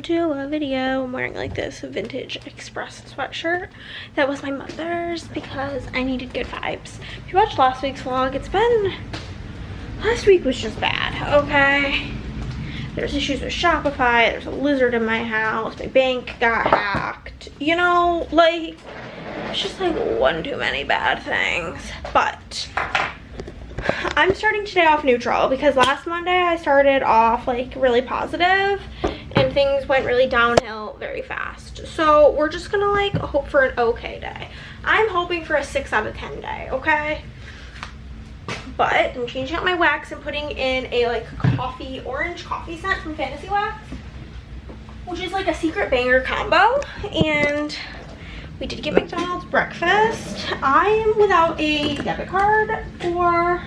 to a video. I'm wearing like this vintage Express sweatshirt that was my mother's because I needed good vibes. If you watched last week's vlog, last week was just bad, okay? There's issues with Shopify, there's a lizard in my house, my bank got hacked, you know, like, it's just like one too many bad things. But I'm starting today off neutral because last Monday I started off like really positive and things went really downhill very fast. So we're just gonna like hope for an okay day. I'm hoping for a 6 out of 10 day, okay? But I'm changing out my wax and putting in a like orange coffee scent from Fantasy Wax, which is like a secret banger combo. And we did get McDonald's breakfast. I am without a debit card for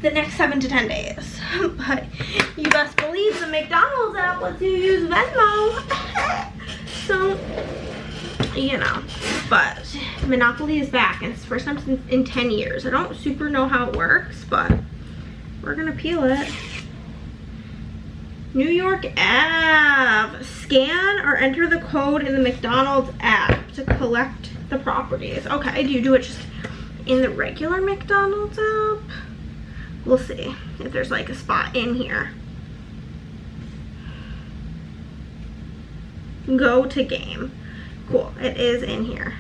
the next 7 to 10 days. But you best believe the McDonald's app lets you use Venmo. So, you know, but Monopoly is back and it's the first time in 10 years. I don't super know how it works, but we're gonna peel it. New York Ave. Scan or enter the code in the McDonald's app to collect the properties. Okay, do you do it just in the regular McDonald's app? We'll see if there's like a spot in here. Go to game. Cool, it is in here.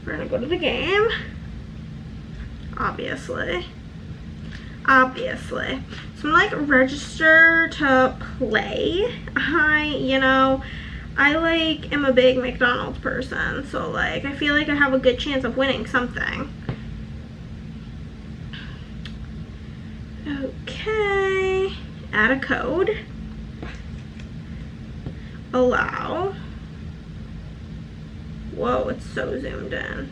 We're gonna go to the game. Obviously. So I'm like register to play. I like am a big McDonald's person, so like I feel like I have a good chance of winning something. Okay, add a code. Allow. Whoa, it's so zoomed in.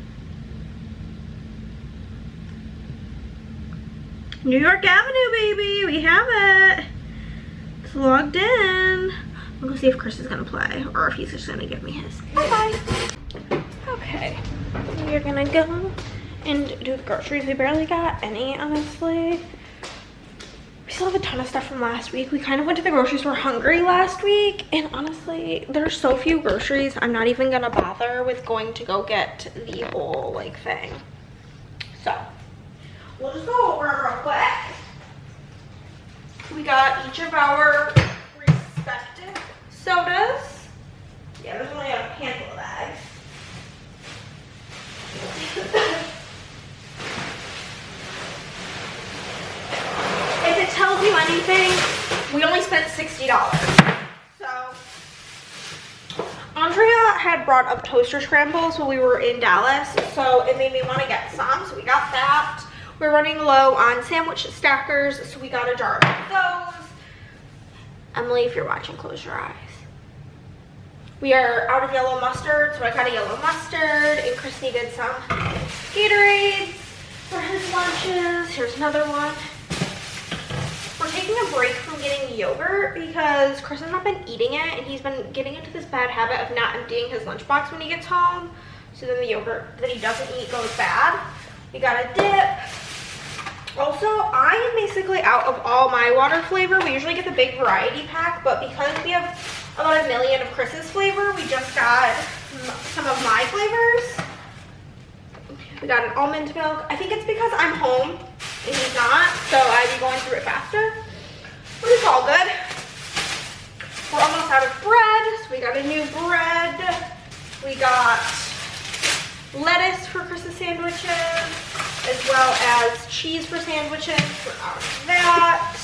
New York Avenue, baby, we have it. It's logged in. I'm gonna see if Chris is gonna play or if he's just gonna give me his. Okay, we're gonna go and do the groceries. We barely got any, honestly. We still have a ton of stuff from last week. We kind of went to the grocery store hungry last week, and honestly, there's so few groceries, I'm not even gonna bother with going to go get the whole like thing. So we'll just go over them real quick. We got each of our respective sodas. Yeah, there's only a handful of bags. If it tells you anything, we only spent $60. So Andrea had brought up toaster scrambles when we were in Dallas, so it made me want to get some, so we got that. We're running low on sandwich stackers, so we got a jar of those. Emily, if you're watching, close your eyes. We are out of yellow mustard, so I got a yellow mustard, and Chris needed some Gatorades for his lunches. Here's another one. We're taking a break from getting yogurt because Chris has not been eating it, and he's been getting into this bad habit of not emptying his lunchbox when he gets home. So then the yogurt that he doesn't eat goes bad. We got a dip. Also, I am basically out of all my water flavor. We usually get the big variety pack, but because we have about 1 million of Chris's flavor, we just got some of my flavors. We got an almond milk. I think it's because I'm home and he's not, so I'd be going through it faster. But it's all good. We're almost out of bread, so we got a new bread. We got lettuce for Chris's sandwiches, as well as cheese for sandwiches. We're out of that.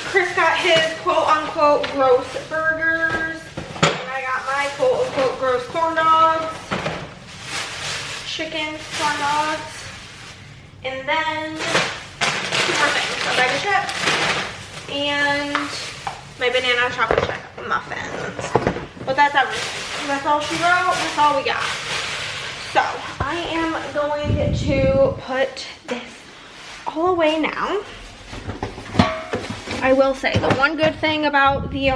Chris got his quote-unquote gross burgers, and I got my quote-unquote gross corn dogs. Chicken corn dogs. And then 2 more things. A bag of chips and my banana chocolate chip muffins. But that's everything. That's all she wrote. That's all we got. So I am going to put this all away now. I will say the one good thing about the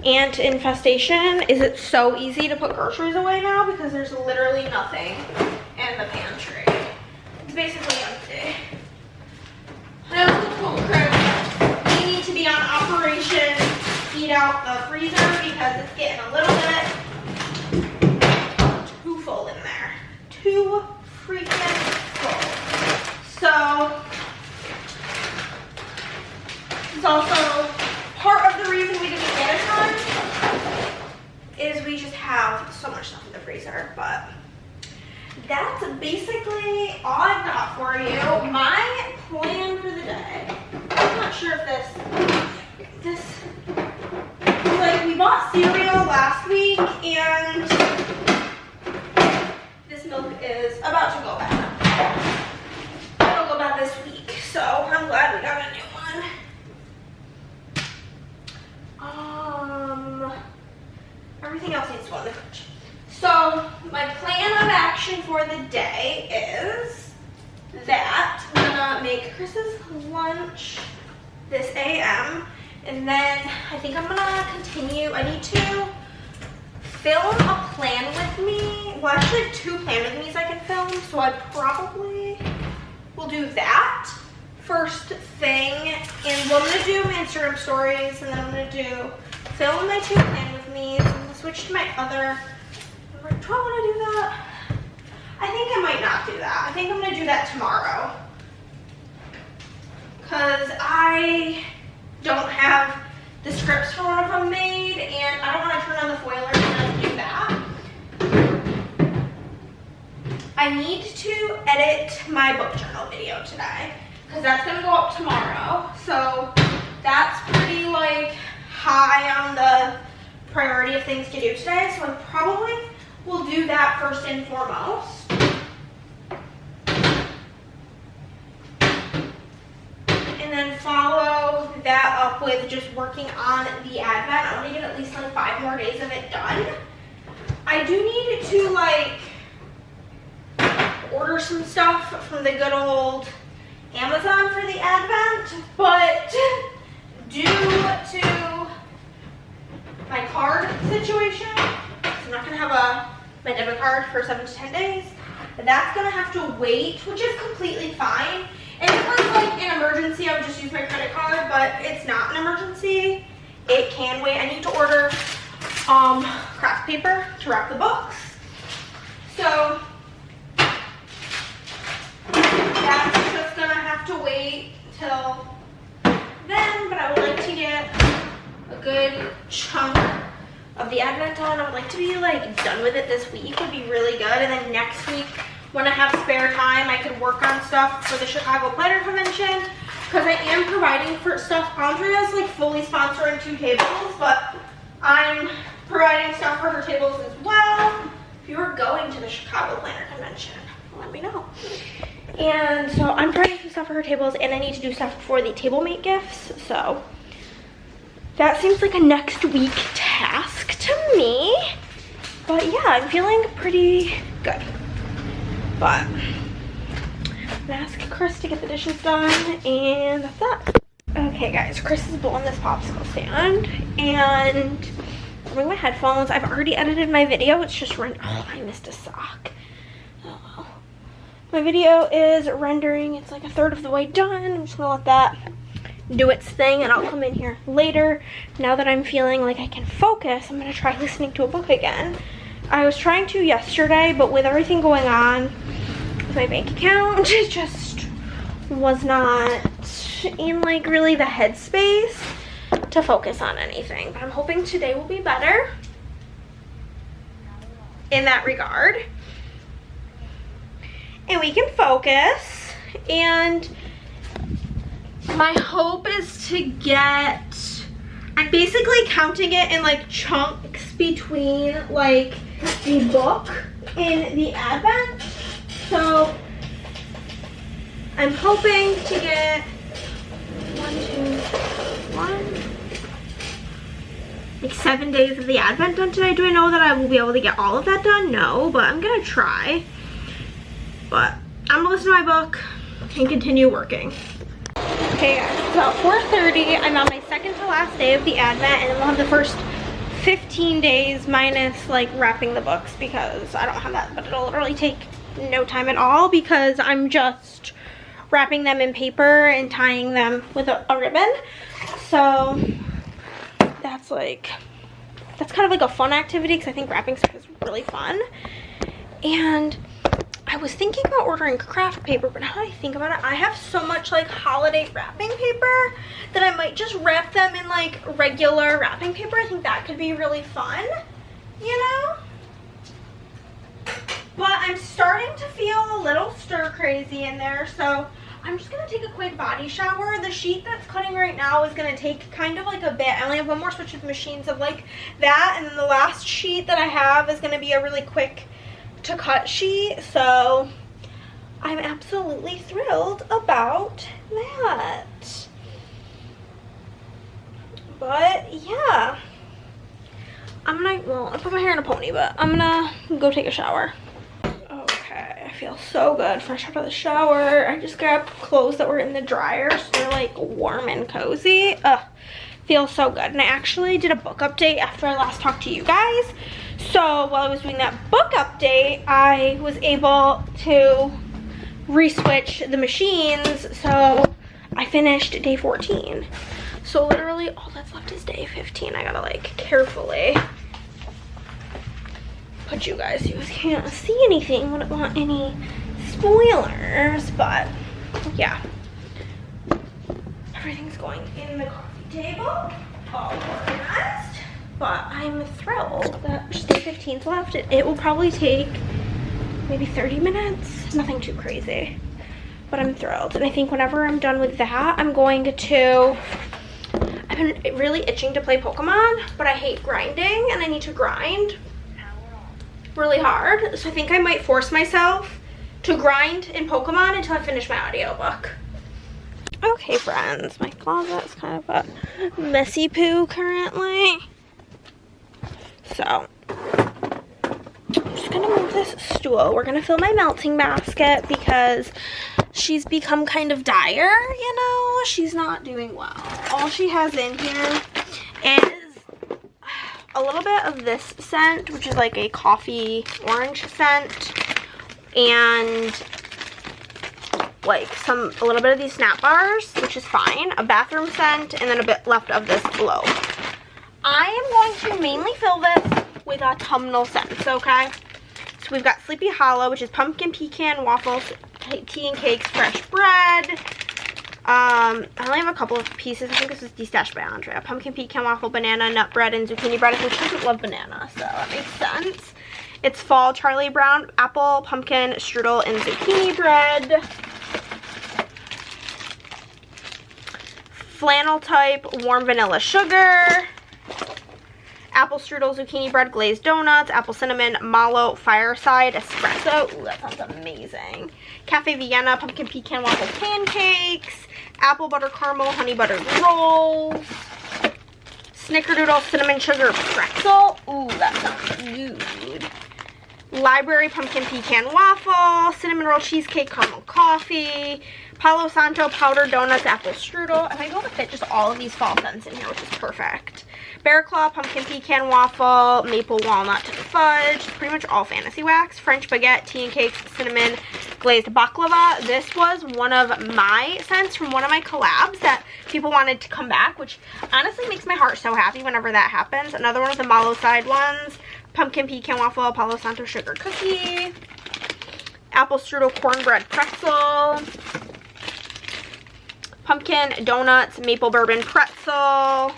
ant infestation is it's so easy to put groceries away now because there's literally nothing in the pantry. It's basically empty. I know it's a cool crib. We need to be on emptied out the freezer because it's getting a little bit too full in there. Too freaking full. So, it's also part of the reason we didn't get a ton is we just have so much stuff in the freezer, but that's basically all I've got for you. My plan for the day, I'm not sure if this, like we bought cereal last week and this milk is about to go bad. It'll go bad this week, so I'm glad we got a new one. Everything else needs to go in the fridge. So my plan of action for the day is that I'm gonna make Chris's lunch this AM, and then I think I'm gonna continue. I need to film a plan with me. Well, actually I have 2 plan with me's I can film, so I probably will do that first thing. And what I'm gonna do my Instagram stories, and then I'm gonna film my 2 plan with me's, and I'll switch to my other. Do I want to do that? I think I might not do that. I think I'm going to do that tomorrow. Because I don't have the scripts for one of them made, and I don't want to turn on the foiler and do that. I need to edit my book journal video today, because that's going to go up tomorrow. So that's pretty like high on the priority of things to do today. So I probably will do that first and foremost. And then follow that up with just working on the advent. I want to get at least like 5 more days of it done. I do need to like order some stuff from the good old Amazon for the advent, but due to my card situation, I'm not gonna have my debit card for 7 to 10 days. That's gonna have to wait, which is completely fine. And if it was like an emergency, I would just use my credit card, but it's not an emergency. It can wait. I need to order craft paper to wrap the books. So that's just gonna have to wait till then, but I would like to get a good chunk of the advent done. I would like to be like done with it this week. Would be really good. And then next week, when I have spare time, I can work on stuff for the Chicago Planner Convention, because I am providing for stuff. Andrea's like fully sponsoring 2 tables, but I'm providing stuff for her tables as well. If you are going to the Chicago Planner Convention, let me know. And so I'm providing some stuff for her tables, and I need to do stuff for the table mate gifts. So that seems like a next week task to me. But yeah, I'm feeling pretty good. But I'm gonna ask Chris to get the dishes done, and that's that. Okay guys, Chris is blowing this popsicle stand, and I'm wearing my headphones. I've already edited my video. It's just oh, I missed a sock. Oh well. My video is rendering. It's like 1/3 of the way done. I'm just gonna let that do its thing, and I'll come in here later. Now that I'm feeling like I can focus, I'm gonna try listening to a book again. I was trying to yesterday, but with everything going on with my bank account, it just was not in like really the headspace to focus on anything. But I'm hoping today will be better in that regard, and we can focus. And my hope is to get, I'm basically counting it in like chunks between like the book and the advent. So I'm hoping to get 7 days of the advent done today. Do I know that I will be able to get all of that done? No, but I'm gonna try. But I'm gonna listen to my book and continue working. Okay guys, it's about 4:30. I'm on my second to last day of the advent, and then we'll have the first 15 days minus like wrapping the books, because I don't have that, but it'll literally take no time at all because I'm just wrapping them in paper and tying them with a ribbon. So that's kind of like a fun activity because I think wrapping stuff is really fun. And I was thinking about ordering craft paper, but now that I think about it, I have so much like holiday wrapping paper that I might just wrap them in like regular wrapping paper. I think that could be really fun, you know? But I'm starting to feel a little stir crazy in there, so I'm just gonna take a quick body shower. The sheet that's cutting right now is gonna take kind of like a bit. I only have one more switch with machines of like that, and then the last sheet that I have is gonna be a really quick to cut sheet, so I'm absolutely thrilled about that. But yeah, I put my hair in a pony, but I'm gonna go take a shower. Okay, I feel so good, fresh out of the shower. I just grabbed clothes that were in the dryer, so they're like warm and cozy. Feels so good. And I actually did a book update after I last talked to you guys. So while I was doing that book update, I was able to re-switch the machines, so I finished day 14. So literally all that's left is day 15. I gotta like carefully put you guys can't see anything, wouldn't want any spoilers, but yeah, everything's going in the coffee table, all organized. But I'm thrilled that just day 15's left. It will probably take maybe 30 minutes, nothing too crazy, but I'm thrilled. And I think whenever I'm done with that, I'm going to, I've been really itching to play Pokemon, but I hate grinding and I need to grind really hard. So I think I might force myself to grind in Pokemon until I finish my audiobook. Okay friends, my closet's kind of a messy poo currently. So I'm just gonna move this stool. We're gonna fill my melting basket because she's become kind of dire, you know? She's not doing well. All she has in here is a little bit of this scent, which is like a coffee orange scent, and like a little bit of these snap bars, which is fine, a bathroom scent, and then a bit left of this glow. I am going to mainly fill this with autumnal scents, okay? So we've got Sleepy Hollow, which is pumpkin pecan waffles, tea and cakes, fresh bread. I only have a couple of pieces. I think this is destashed by Andrea. Pumpkin pecan waffle, banana, nut bread, and zucchini bread. I think she doesn't love banana, so that makes sense. It's fall Charlie Brown, apple, pumpkin, strudel, and zucchini bread. Flannel type, warm vanilla sugar. Apple strudel, zucchini bread, glazed donuts, apple cinnamon, mallow, fireside, espresso. Ooh, that sounds amazing. Cafe Vienna, pumpkin pecan waffle pancakes, apple butter caramel, honey butter rolls, snickerdoodle, cinnamon sugar pretzel. Ooh, that sounds good. Library pumpkin pecan waffle, cinnamon roll cheesecake, caramel coffee, Palo Santo powdered donuts, apple strudel. I might be able to fit just all of these fall scents in here, which is perfect. Bear Claw, pumpkin pecan waffle, maple walnut fudge, pretty much all fantasy wax, French baguette, tea and cakes, cinnamon glazed baklava. This was one of my scents from one of my collabs that people wanted to come back, which honestly makes my heart so happy whenever that happens. Another one of the mallow side ones, pumpkin pecan waffle, Palo Santo sugar cookie, apple strudel cornbread pretzel, pumpkin donuts, maple bourbon pretzel,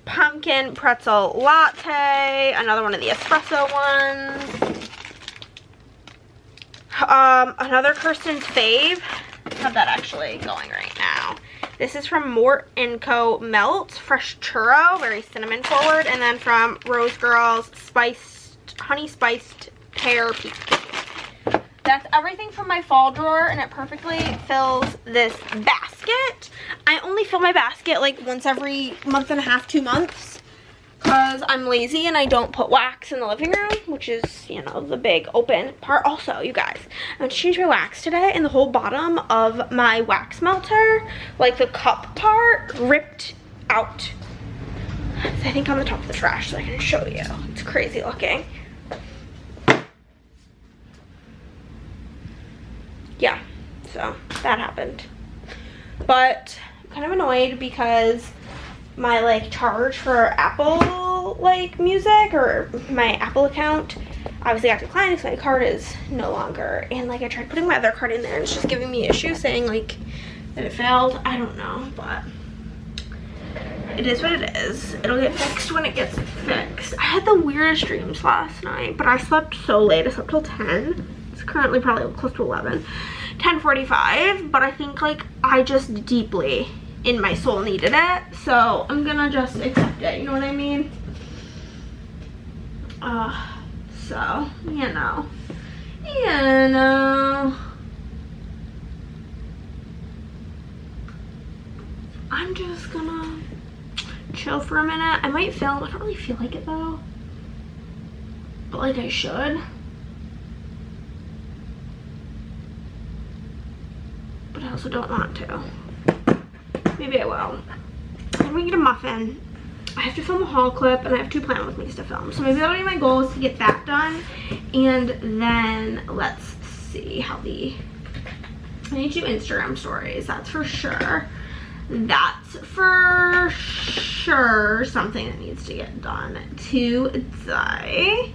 pumpkin pretzel latte, another one of the espresso ones, another Kirsten's fave. I have that actually going right now. This is from Mort & Co. Melt, fresh churro, very cinnamon forward, and then from Rose Girls, honey spiced pear peach cake. That's everything from my fall drawer, and it perfectly fills this basket. I only fill my basket like once every month and a half, 2 months, because I'm lazy and I don't put wax in the living room, which is, you know, the big open part. Also, you guys, I'm going to change my wax today, and the whole bottom of my wax melter, like the cup part, ripped out. It's, I think, on the top of the trash, so I can show you. It's crazy looking. Yeah, so that happened. But I'm kind of annoyed because my like charge for Apple like Music or my Apple account obviously got declined because my card is no longer, and like I tried putting my other card in there and it's just giving me issues saying like that it failed. I don't know, but it is what it is. It'll get fixed when it gets fixed. I had the weirdest dreams last night, but I slept so late. I slept till 10. It's currently probably close to 11. 10:45, but I think like I just deeply in my soul needed it, so I'm gonna just accept it, you know what I mean? So, you know. I'm just gonna chill for a minute. I might film. I don't really feel like it though, but like I should. But I also don't want to. Maybe I will. I'm gonna get a muffin. I have to film a haul clip and I have 2 plan with me's to film. So maybe that'll be my goal, is to get that done. And then let's see how I need to do Instagram stories, that's for sure. That's for sure something that needs to get done today.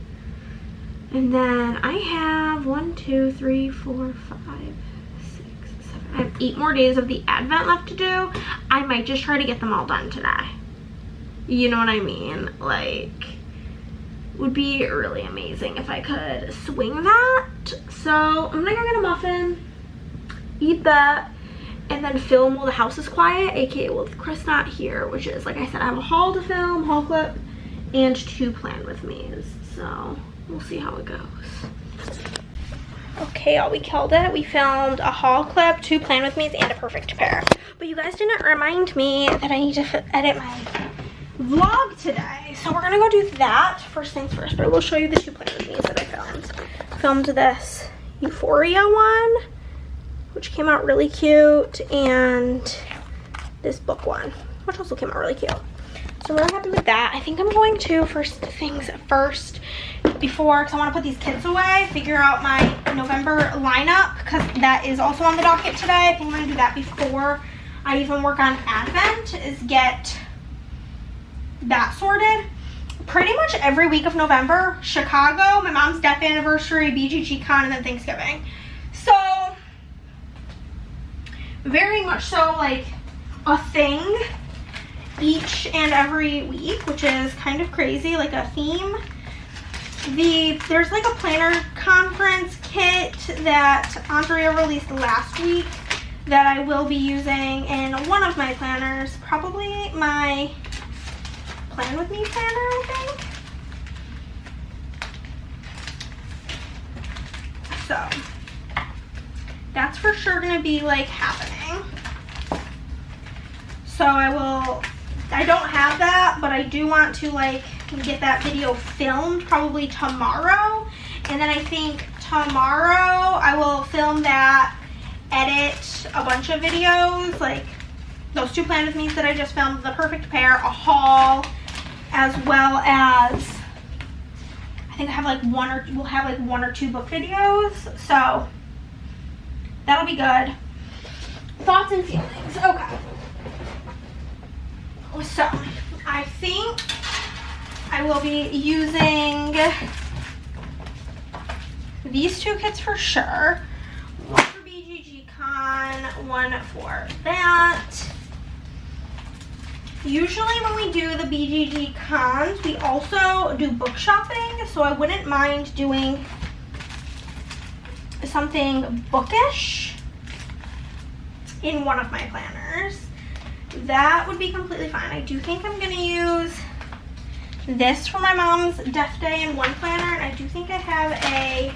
And then I have 1, 2, 3, 4, 5, 6, 7. I have 8 more days of the Advent left to do. I might just try to get them all done today. You know what I mean? Like, would be really amazing if I could swing that. So I'm gonna go get a muffin, eat that, and then film while the house is quiet, aka with Chris not here, which is, like I said, I have a haul to film, haul clip, and 2 plan with me's. So we'll see how it goes. Okay, y'all, we killed it. We filmed a haul clip, 2 plan with me's, and a perfect pair. But you guys didn't remind me that I need to edit my vlog today, so we're gonna go do that first things first. But I will show you the 2 plan with me's that I filmed this Euphoria one, which came out really cute, and this book one, which also came out really cute. So I'm really happy with that. I think I'm going to, first things first, because I want to put these kits away, figure out my November lineup, because that is also on the docket today. I think I'm going to do that before I even work on Advent, is get that sorted. Pretty much every week of November, Chicago, my mom's death anniversary, BGG Con, and then Thanksgiving. So very much so like a thing each and every week, which is kind of crazy, like a theme. There's like a planner conference kit that Andrea released last week that I will be using in one of my planners, probably my Plan With Me planner, I think. So that's for sure gonna be like happening. So I don't have that, but I do want to like get that video filmed probably tomorrow. And then I think tomorrow I will film that, edit a bunch of videos, like those 2 Plan With Me's that I just filmed, the perfect pair, a haul, as well as I think I have like we'll have like 1 or 2 book videos. So that'll be good. Thoughts and feelings. Okay. So I think I will be using these 2 kits for sure. One for BGG Con, one for that. Usually when we do the BGG Cons, we also do book shopping, so I wouldn't mind doing something bookish in one of my planners. That would be completely fine. I do think I'm gonna use this for my mom's death day in one planner, and I do think I have a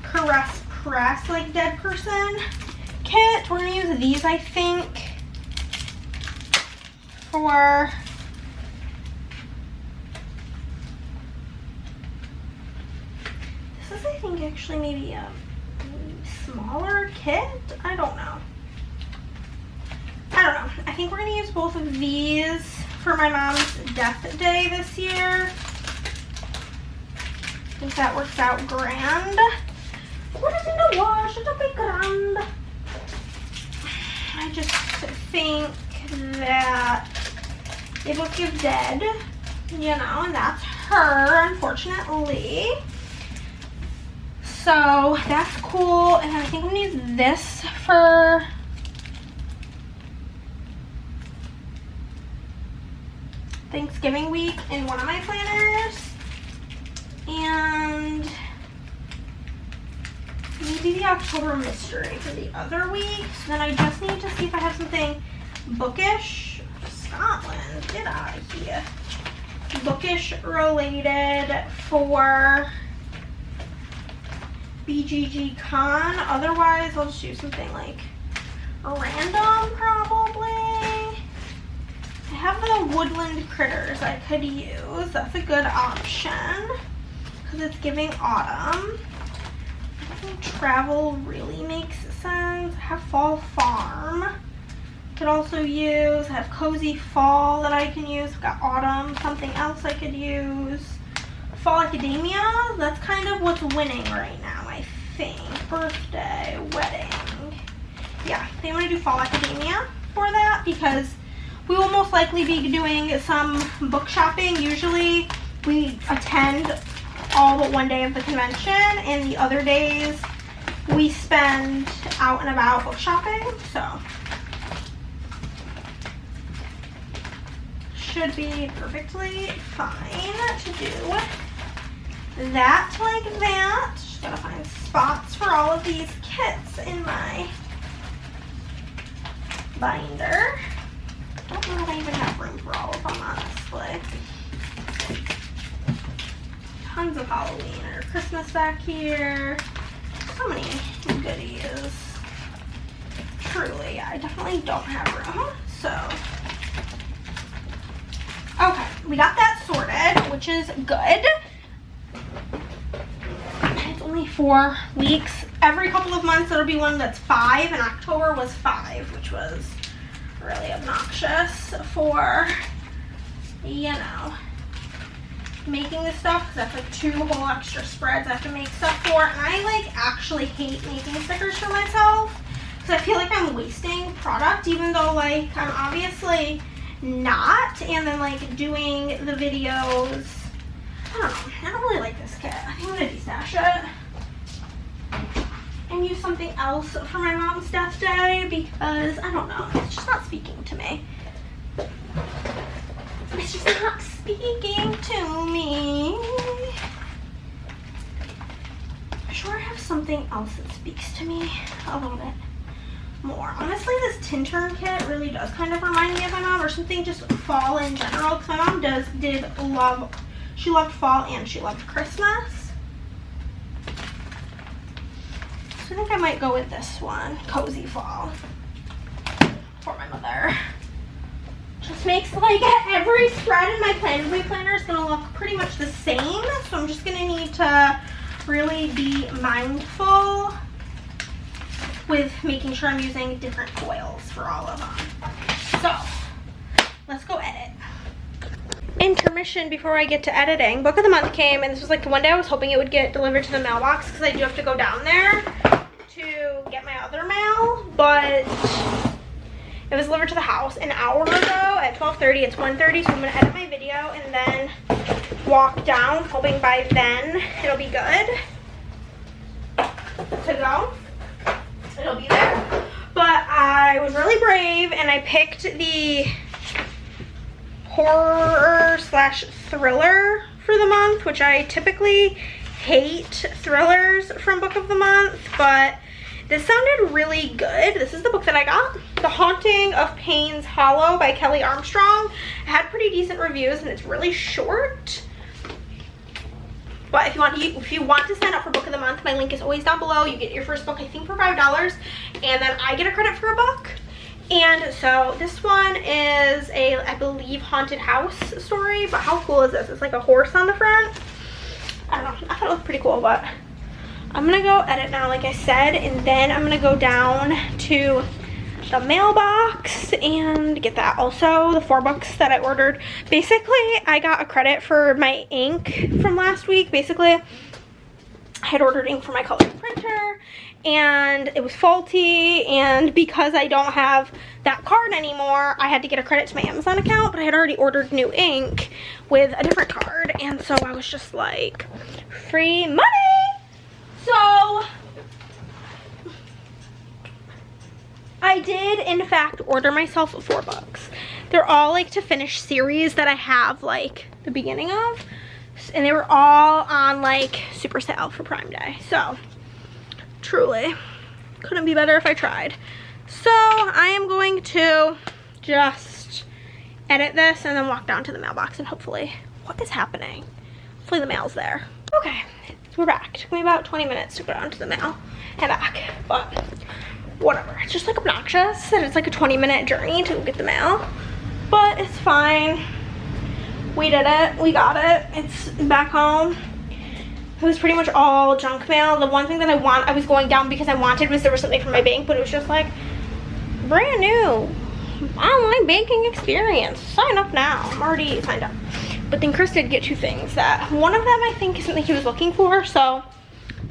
Caress Press like dead person kit. We're gonna use these, I think, for this is, I think, actually maybe a smaller kit. I don't know. I think we're gonna use both of these for my mom's death day this year. I think that works out grand. What is in the wash? It'll be grand. I just think that A Book of Dead, you know, and that's her, unfortunately. So that's cool. And I think I'm gonna use this for Thanksgiving week in one of my planners. And maybe the October mystery for the other week. So then I just need to see if I have something bookish. Scotland, get out of here. Bookish related for BGG Con. Otherwise, I'll just do something like random, probably. I have the woodland critters I could use. That's a good option because it's giving autumn. I think travel really makes sense. I have Fall Farm. Could also use. I have Cozy Fall that I can use. I've got autumn. Something else I could use. Fall Academia. That's kind of what's winning right now, I think. Birthday, wedding. Yeah, I think I'm going to do Fall Academia for that because we will most likely be doing some book shopping. Usually we attend all but one day of the convention, and the other days we spend out and about book shopping, so should be perfectly fine to do that like that. Just gotta find spots for all of these kits in my binder. I don't know if I even have room for all of them, honestly. Tons of Halloween or Christmas back here. So many goodies. Truly, I definitely don't have room. So, okay, we got that sorted, which is good. It's only 4 weeks. Every couple of months there'll be one that's 5, and October was 5, which was really obnoxious for, you know, making this stuff because that's like 2 whole extra spreads I have to make stuff for. And I like actually hate making stickers for myself because I feel like I'm wasting product, even though like I'm obviously not. And then like doing the videos, I don't know, I don't really like this kit. I think I'm gonna destash it and use something else for my mom's death day because I don't know, it's just not speaking to me. It's just not speaking to me. I'm sure I have something else that speaks to me a little bit more. Honestly, this Tintern kit really does kind of remind me of my mom, or something just fall in general, because my mom she loved fall and she loved Christmas. So I think I might go with this one, Cozy Fall, for my mother. Just makes like every spread in my planner is gonna look pretty much the same. So I'm just gonna need to really be mindful with making sure I'm using different foils for all of them. So let's go edit. Intermission before I get to editing. Book of the month came, and this was like the one day I was hoping it would get delivered to the mailbox because I do have to go down there to get my other mail, but it was delivered to the house an hour ago at 12:30. It's 1:30, so I'm gonna edit my video and then walk down, hoping by then it'll be good to go. It'll be there. But I was really brave and I picked the horror slash thriller for the month, which I typically hate thrillers from Book of the Month, but this sounded really good. This is the book that I got. The Haunting of Payne's Hollow by Kelly Armstrong. It had pretty decent reviews and it's really short. But if you want to sign up for Book of the Month, my link is always down below. You get your first book, I think, for $5, and then I get a credit for a book. And so this one is a, I believe, haunted house story, but how cool is this? It's like a horse on the front. I don't know, I thought it looked pretty cool, but I'm gonna go edit now, like I said, and then I'm gonna go down to the mailbox and get that. Also, the 4 books that I ordered, basically I got a credit for my ink from last week. Basically, I had ordered ink for my colored printer and it was faulty, and because I don't have that card anymore. I had to get a credit to my Amazon account, but I had already ordered new ink with a different card, and so I was just like, free money. So I did in fact order myself 4 books. They're all like to finish series that I have like the beginning of, and they were all on like super sale for Prime Day. So truly couldn't be better if I tried. So I am going to just edit this and then walk down to the mailbox, and hopefully, what is happening? Hopefully the mail's there. Okay, we're back. It took me about 20 minutes to go down to the mail and back, but whatever. It's just like obnoxious that it's like a 20-minute journey to get the mail, but it's fine. We did it. We got it. It's back home. It was pretty much all junk mail. The one thing that I was going down because I wanted was there was something from my bank, but it was just like brand new online banking experience. Sign up now. I'm already signed up. But then Chris did get 2 things that one of them I think is something he was looking for, so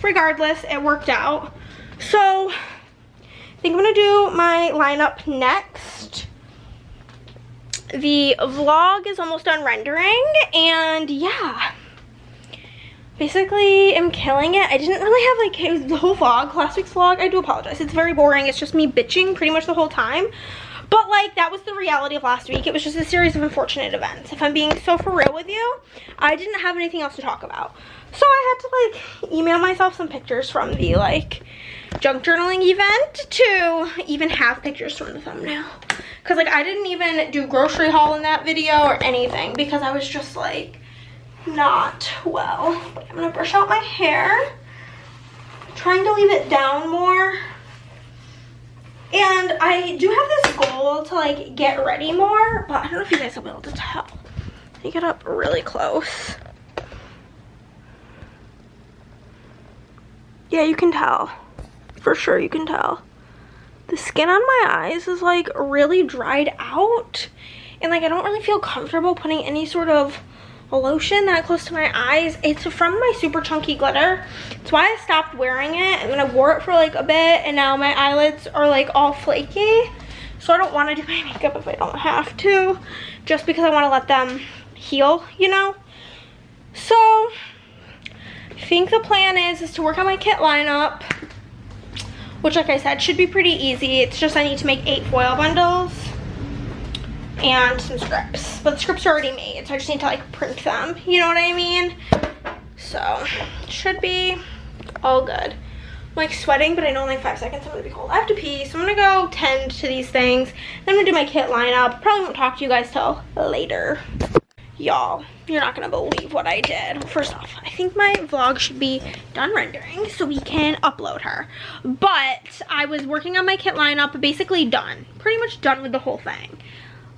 regardless, it worked out. So I think I'm gonna do my lineup next. The vlog is almost done rendering, and yeah, basically I'm killing it. I didn't really have like, it was the whole vlog, last week's vlog, I do apologize. It's very boring. It's just me bitching pretty much the whole time. But like, that was the reality of last week. It was just a series of unfortunate events. If I'm being so for real with you, I didn't have anything else to talk about. So I had to like email myself some pictures from the like junk journaling event to even have pictures from the thumbnail. Cause like I didn't even do grocery haul in that video or anything because I was just like not well. But I'm gonna brush out my hair. Trying to leave it down more. And I do have this goal to like get ready more, but I don't know if you guys will be able to tell. Let me get up really close. Yeah, you can tell. For sure you can tell. The skin on my eyes is like really dried out. And like I don't really feel comfortable putting any sort of lotion that close to my eyes. It's from my super chunky glitter. That's why I stopped wearing it, and then I wore it for like a bit, and now my eyelids are like all flaky. So I don't want to do my makeup if I don't have to, just because I want to let them heal, you know? So I think the plan is to work on my kit lineup, which like I said should be pretty easy. It's just I need to make 8 foil bundles and some scripts, but the scripts are already made, so I just need to like print them, you know what I mean? So should be all good. I'm like sweating, but I know in like 5 seconds I'm gonna be cold. I have to pee, so I'm gonna go tend to these things, then I'm gonna do my kit lineup. Probably won't talk to you guys till later. Y'all, you're not gonna believe what I did. First off, I think my vlog should be done rendering so we can upload her, but I was working on my kit lineup, basically done, pretty much done with the whole thing.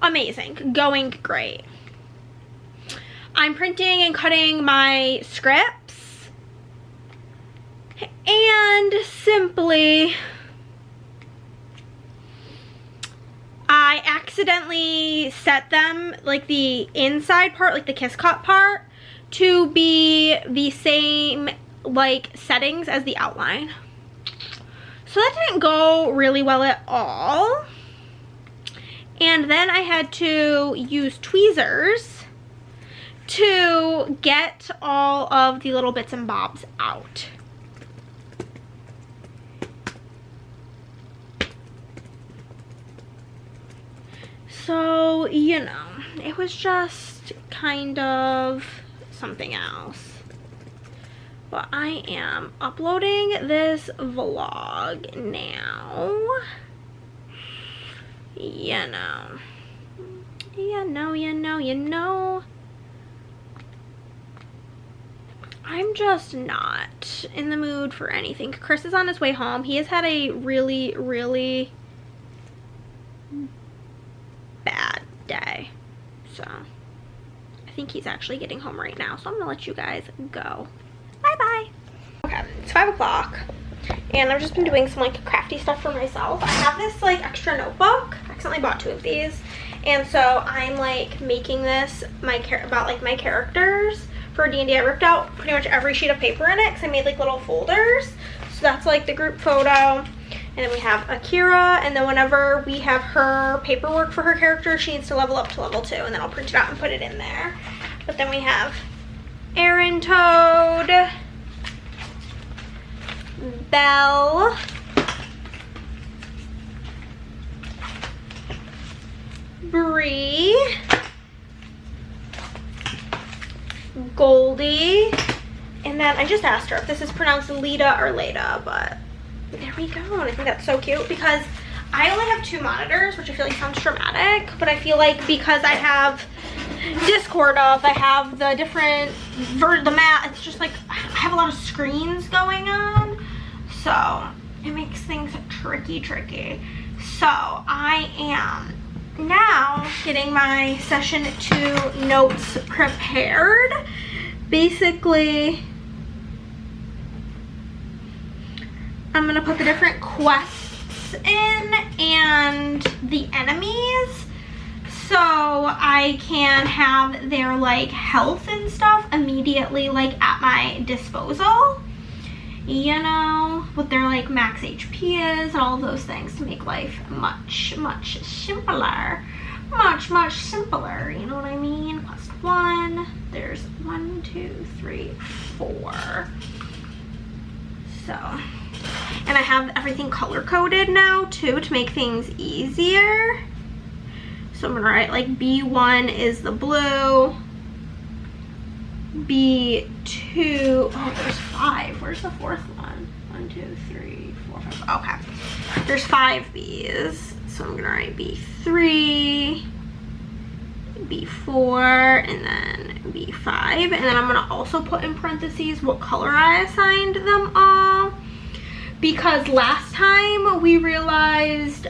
Amazing, going great. I'm printing and cutting my scripts, and simply I accidentally set them, like the inside part, like the kiss cut part, to be the same like settings as the outline. So that didn't go really well at all. And then I had to use tweezers to get all of the little bits and bobs out. So, you know, it was just kind of something else. But I am uploading this vlog now. You know. You know. I'm just not in the mood for anything. Chris is on his way home. He has had a really, really bad day. So, I think he's actually getting home right now. So, I'm going to let you guys go. Bye-bye. Okay, it's 5 o'clock. And I've just been doing some like crafty stuff for myself. I have this like extra notebook. I accidentally bought 2 of these. And so I'm like making this about like my characters for D&D. I ripped out pretty much every sheet of paper in it because I made like little folders. So that's like the group photo. And then we have Akira, and then whenever we have her paperwork for her character, she needs to level up to level 2, and then I'll print it out and put it in there. But then we have Aaron Toad, Belle, Bree, Goldie, and then I just asked her if this is pronounced Lita or Leda, but there we go. And I think that's so cute because I only have 2 monitors, which I feel like sounds dramatic, but I feel like because I have Discord up, I have the different, the mat, it's just like, I have a lot of screens going on, so it makes things tricky. So I am now getting my session 2 notes prepared. Basically, I'm gonna put the different quests in and the enemies so I can have their like health and stuff immediately like at my disposal, you know, what their like max HP is and all of those things to make life much simpler, much simpler, you know what I mean? Quest 1, there's 1, 2, 3, 4. So, and I have everything color coded now too to make things easier. So I'm gonna write like B1 is the blue, B2, oh there's 5, where's the 4th one? 1, 2, 3, 4, 5, okay. There's 5 B's, so I'm gonna write B3, B4, and then B5, and then I'm gonna also put in parentheses what color I assigned them all, because last time we realized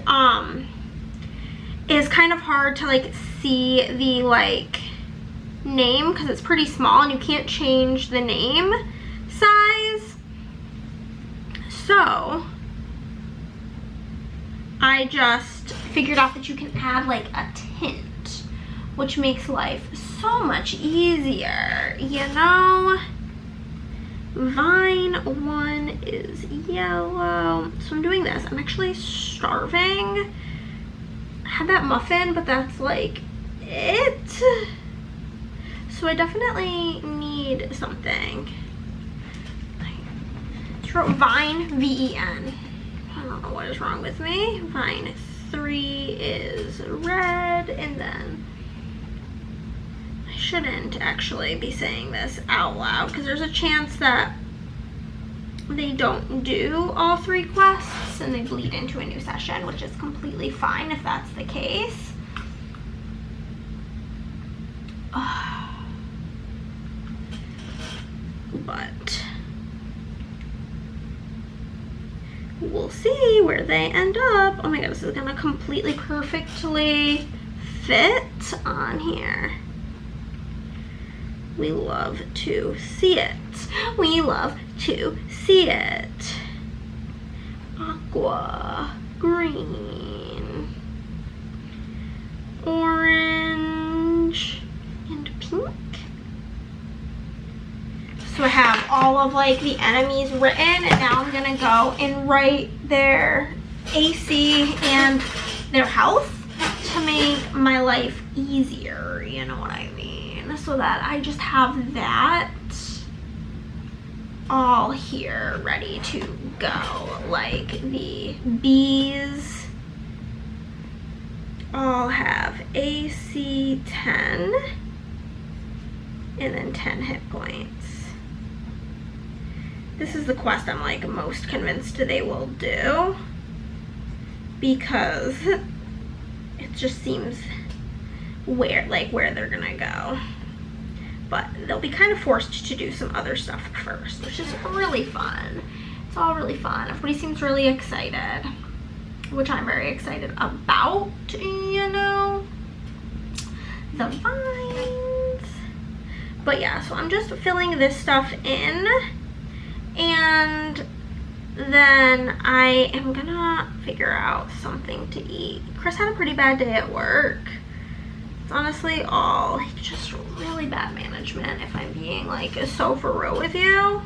it's kind of hard to like see the like name because it's pretty small and you can't change the name size. So I just figured out that you can add like a tint, which makes life so much easier, you know? Vine 1 is yellow. So I'm doing this. I'm actually starving. I had that muffin, but that's like it. So I definitely need something. I just wrote Vine, V-E-N. I don't know what is wrong with me. Vine 3 is red, and then I shouldn't actually be saying this out loud because there's a chance that they don't do all 3 quests and they bleed into a new session, which is completely fine if that's the case. But we'll see where they end up. Oh my god, this is gonna completely perfectly fit on here. We love to see it. We love to see it. Aqua, green, orange, and pink. So I have all of like the enemies written, and now I'm gonna go and write their AC and their health to make my life easier, you know what I mean? So that I just have that all here ready to go. Like the bees all have AC 10 and then 10 hit points. This is the quest I'm like most convinced they will do because it just seems where they're gonna go. But they'll be kind of forced to do some other stuff first, which is really fun. It's all really fun. Everybody seems really excited, which I'm very excited about, you know, the vines. But yeah, so I'm just filling this stuff in, and then I am gonna figure out something to eat. Chris had a pretty bad day at work. It's honestly all just really bad management, if I'm being like so for real with you.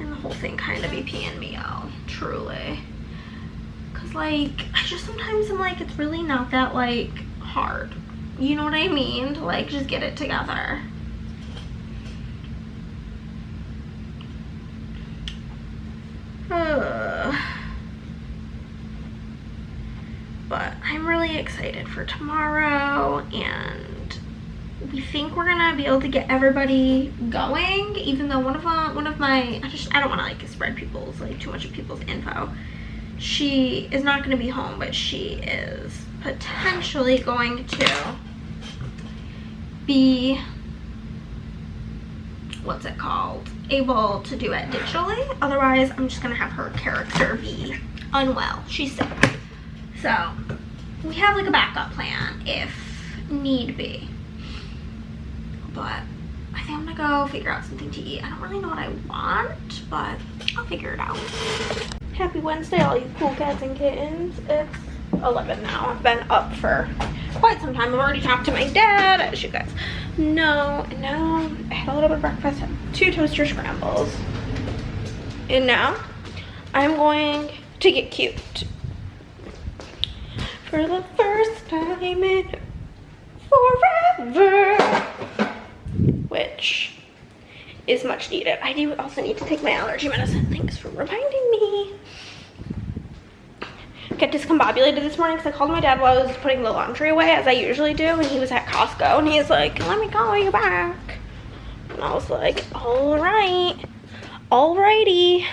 and the whole thing kind of be peeing me out, truly. Cause like, I just sometimes am like, it's really not that like hard. You know what I mean? To like just get it together. But I'm really excited for tomorrow, and we think we're gonna be able to get everybody going, even though one of my, I don't want to like spread people's like too much of people's info. She is not going to be home, but she is potentially going to be, what's it called, able to do it digitally. Otherwise, I'm just going to have her character be unwell. She's sick. So, we have like a backup plan if need be. But I think I'm going to go figure out something to eat. I don't really know what I want, but I'll figure it out. Happy Wednesday, all you cool cats and kittens. It's 11 now. I've been up for quite some time. I've already talked to my dad, as you guys know. And now I had a little bit of breakfast, had 2 toaster scrambles. And now I'm going to get cute. For the first time in forever. Which is much needed. I do also need to take my allergy medicine. Thanks for reminding me. Get discombobulated this morning because I called my dad while I was putting the laundry away, as I usually do, and he was at Costco, and he's like, let me call you back. And I was like, all right, alrighty.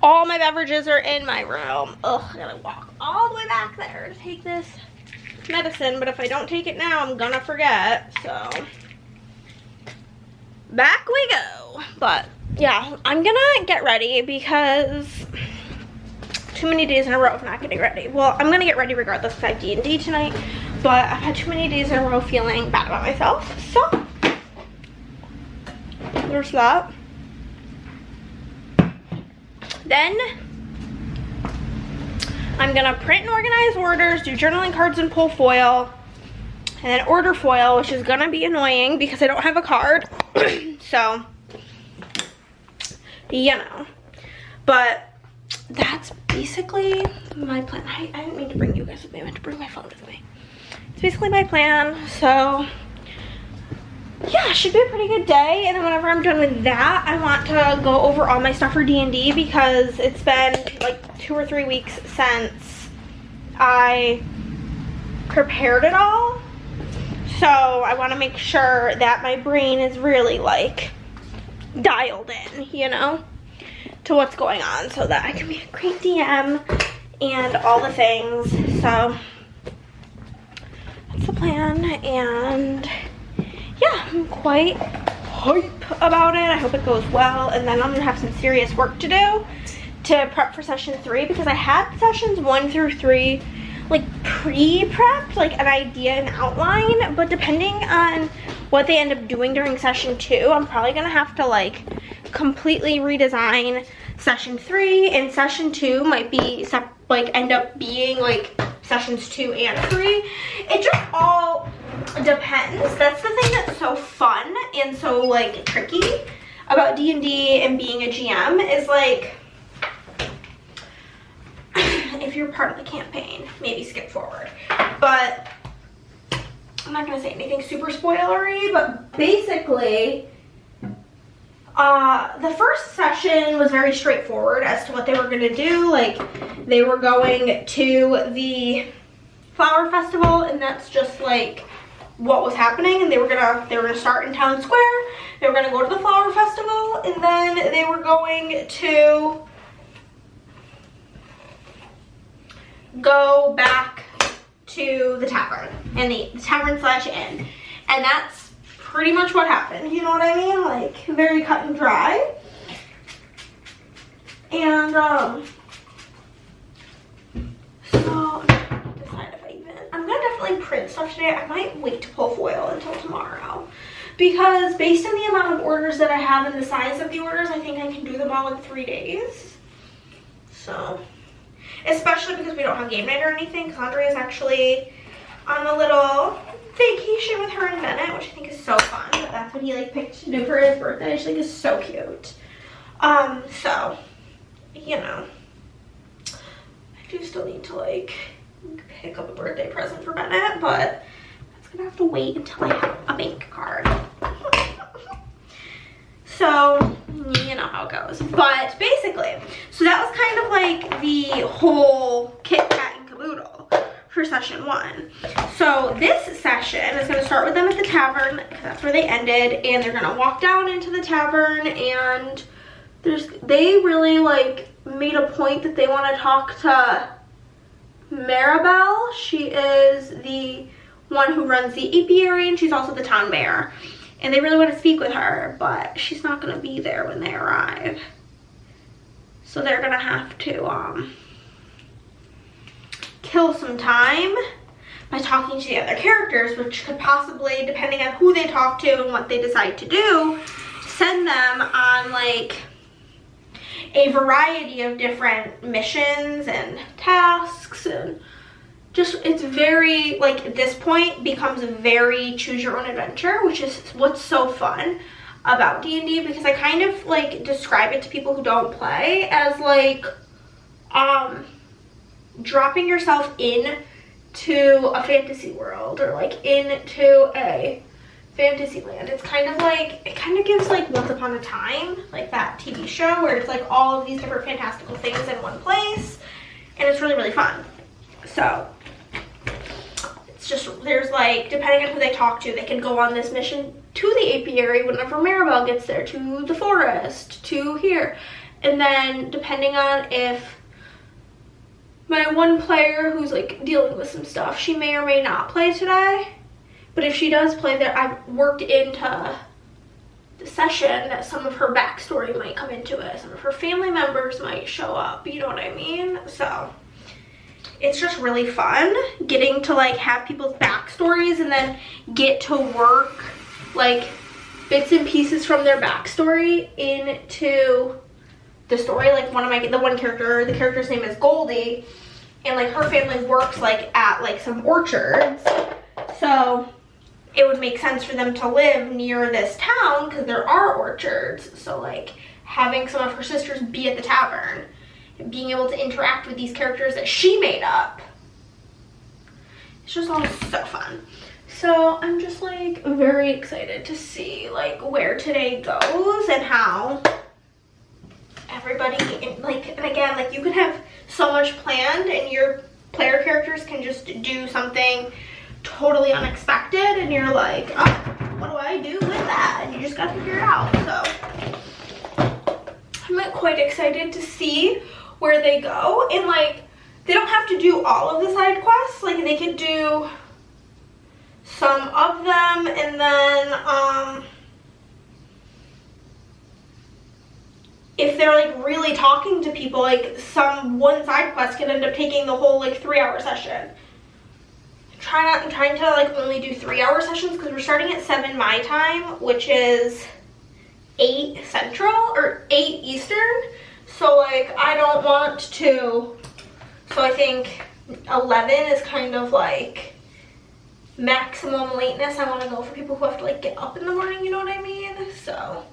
All my beverages are in my room. Ugh, I gotta walk all the way back there to take this medicine, but if I don't take it now, I'm gonna forget, so back we go. But yeah, I'm gonna get ready because too many days in a row of not getting ready. Well, I'm gonna get ready regardless because I have D&D tonight, but I've had too many days in a row feeling bad about myself, so there's that. Then I'm gonna print and organize orders, do journaling cards and pull foil, and then order foil, which is gonna be annoying because I don't have a card. So, you know, but that's basically my plan. I didn't mean to bring you guys with me. I meant to bring my phone with me. It's basically my plan. So yeah, it should be a pretty good day. And then whenever I'm done with that, I want to go over all my stuff for D&D because it's been like 2 or 3 weeks since I prepared it all. So I want to make sure that my brain is really like dialed in, you know, to what's going on so that I can be a great DM and all the things. So that's the plan, and yeah, I'm quite hype about it. I hope it goes well, and then I'm gonna have some serious work to do to prep for session 3 because I had sessions 1 through 3 like pre-prepped, like an idea and outline, but depending on what they end up doing during session 2, I'm probably gonna have to like completely redesign session 3, and session 2 might be like end up being like sessions 2 and 3. It just all depends. That's the thing that's so fun and so like tricky about D&D and being a GM is like, if you're part of the campaign, maybe skip forward. But I'm not gonna say anything super spoilery, but basically the first session was very straightforward as to what they were gonna do. Like, they were going to the flower festival, and that's just like what was happening. And they were gonna start in town square, they were gonna go to the flower festival, and then they were going to go back to the tavern, and the tavern / inn, and that's pretty much what happened. You know what I mean? Like, very cut and dry. And so I'm trying to decide if I'm gonna definitely print stuff today. I might wait to pull foil until tomorrow because based on the amount of orders that I have and the size of the orders, I think I can do them all in 3 days. So, especially because we don't have game night or anything, because Andre is actually on a little vacation with her and Bennett, which I think is so fun. That's what he like picked to do for his birthday. I just think is so cute. So, you know, I do still need to like pick up a birthday present for Bennett, but that's gonna have to wait until I have a bank card. So, you know how it goes. But basically, so that was kind of like the whole kit kat and caboodle for session 1. So this session is going to start with them at the tavern, because that's where they ended, and they're going to walk down into the tavern, and they really like made a point that they want to talk to Maribel. She is the one who runs the apiary, and she's also the town mayor. And they really want to speak with her, but she's not going to be there when they arrive. So they're going to have to kill some time by talking to the other characters, which could possibly, depending on who they talk to and what they decide to do, send them on like a variety of different missions and tasks, and just, it's very, like, at this point becomes a very choose your own adventure, which is what's so fun about D&D, because I kind of like describe it to people who don't play as like dropping yourself into a fantasy world, or like into a fantasy land. It's kind of like, it kind of gives like Once Upon a Time, like that TV show where it's like all of these different fantastical things in one place, and it's really, really fun. So it's just, there's like, depending on who they talk to, they can go on this mission to the apiary whenever Maribel gets there, to the forest, to here. And then depending on if my one player who's like dealing with some stuff, she may or may not play today. But if she does play there, I've worked into the session that some of her backstory might come into it. Some of her family members might show up, you know what I mean? So it's just really fun getting to like have people's backstories and then get to work like bits and pieces from their backstory into the story. Like the one character, the character's name is Goldie, and like her family works like at like some orchards. So it would make sense for them to live near this town because there are orchards. So like having some of her sisters be at the tavern, being able to interact with these characters that she made up. It's just all so fun. So I'm just like very excited to see like where today goes and how everybody, like, and again, like you can have so much planned and your player characters can just do something totally unexpected and you're like, oh, what do I do with that? And you just gotta figure it out. So I'm quite excited to see where they go, and like they don't have to do all of the side quests. Like they could do some of them, and then if they're like really talking to people, like one side quest can end up taking the whole like 3-hour session. I'm trying to like only do 3-hour sessions because we're starting at 7 my time, which is 8 Central or 8 Eastern. So like I don't want to, so I think 11 is kind of like maximum lateness I want to go for people who have to like get up in the morning, you know what I mean? So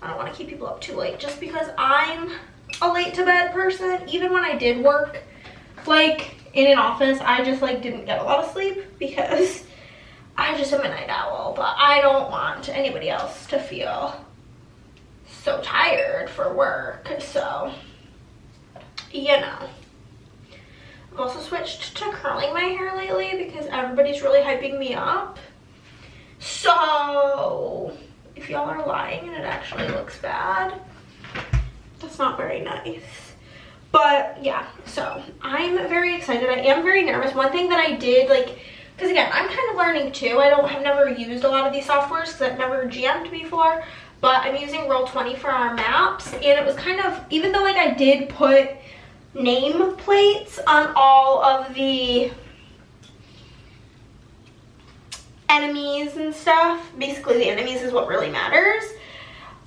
I don't want to keep people up too late just because I'm a late to bed person. Even when I did work like in an office, I just like didn't get a lot of sleep because I just am a night owl, but I don't want anybody else to feel so tired for work. So, you know. I've also switched to curling my hair lately because everybody's really hyping me up. So, if y'all are lying and it actually looks bad, that's not very nice. But yeah, so I'm very excited. I am very nervous. One thing that I did, like, because again, I'm kind of learning too. I've never used a lot of these softwares because I've never GM'd before. But I'm using Roll20 for our maps, and it was kind of, even though like I did put name plates on all of the enemies and stuff, basically the enemies is what really matters,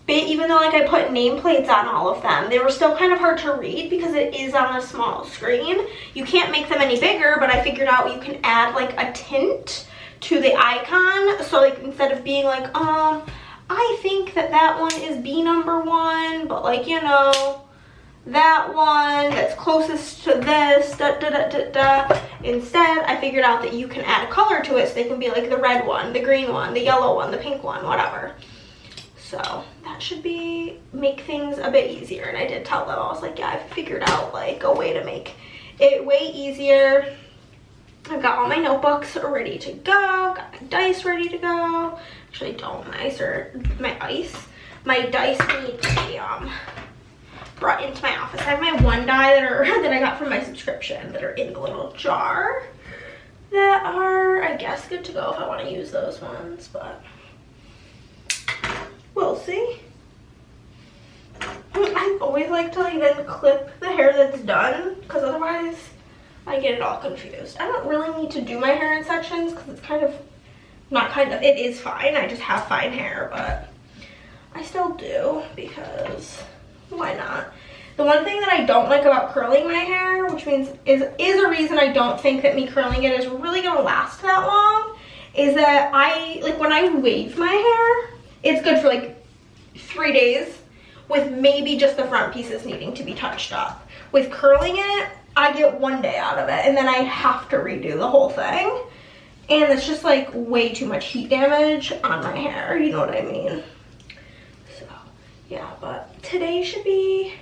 but even though like I put nameplates on all of them, they were still kind of hard to read because it is on a small screen. You can't make them any bigger, but I figured out you can add like a tint to the icon, so like instead of being like I think that that one is B number 1, but like, you know, that one that's closest to this, Instead, I figured out that you can add a color to it so they can be like the red one, the green one, the yellow one, the pink one, whatever. So that should make things a bit easier. And I did tell them, I was like, yeah, I've figured out like a way to make it way easier. I've got all my notebooks ready to go, got my dice ready to go. Actually, don't my dice need to be brought into my office. I have my one die that I got from my subscription that are in the little jar that are, I guess, good to go if I want to use those ones, but we'll see. I always like to even clip the hair that's done because otherwise I get it all confused. I don't really need to do my hair in sections because it's it is fine. I just have fine hair, but I still do because why not? The one thing that I don't like about curling my hair, which means is a reason I don't think that me curling it is really gonna last that long, is that when I wave my hair, it's good for like 3 days with maybe just the front pieces needing to be touched up. With curling it, I get 1 day out of it and then I have to redo the whole thing. And it's just like way too much heat damage on my hair, you know what I mean? Yeah, but today should be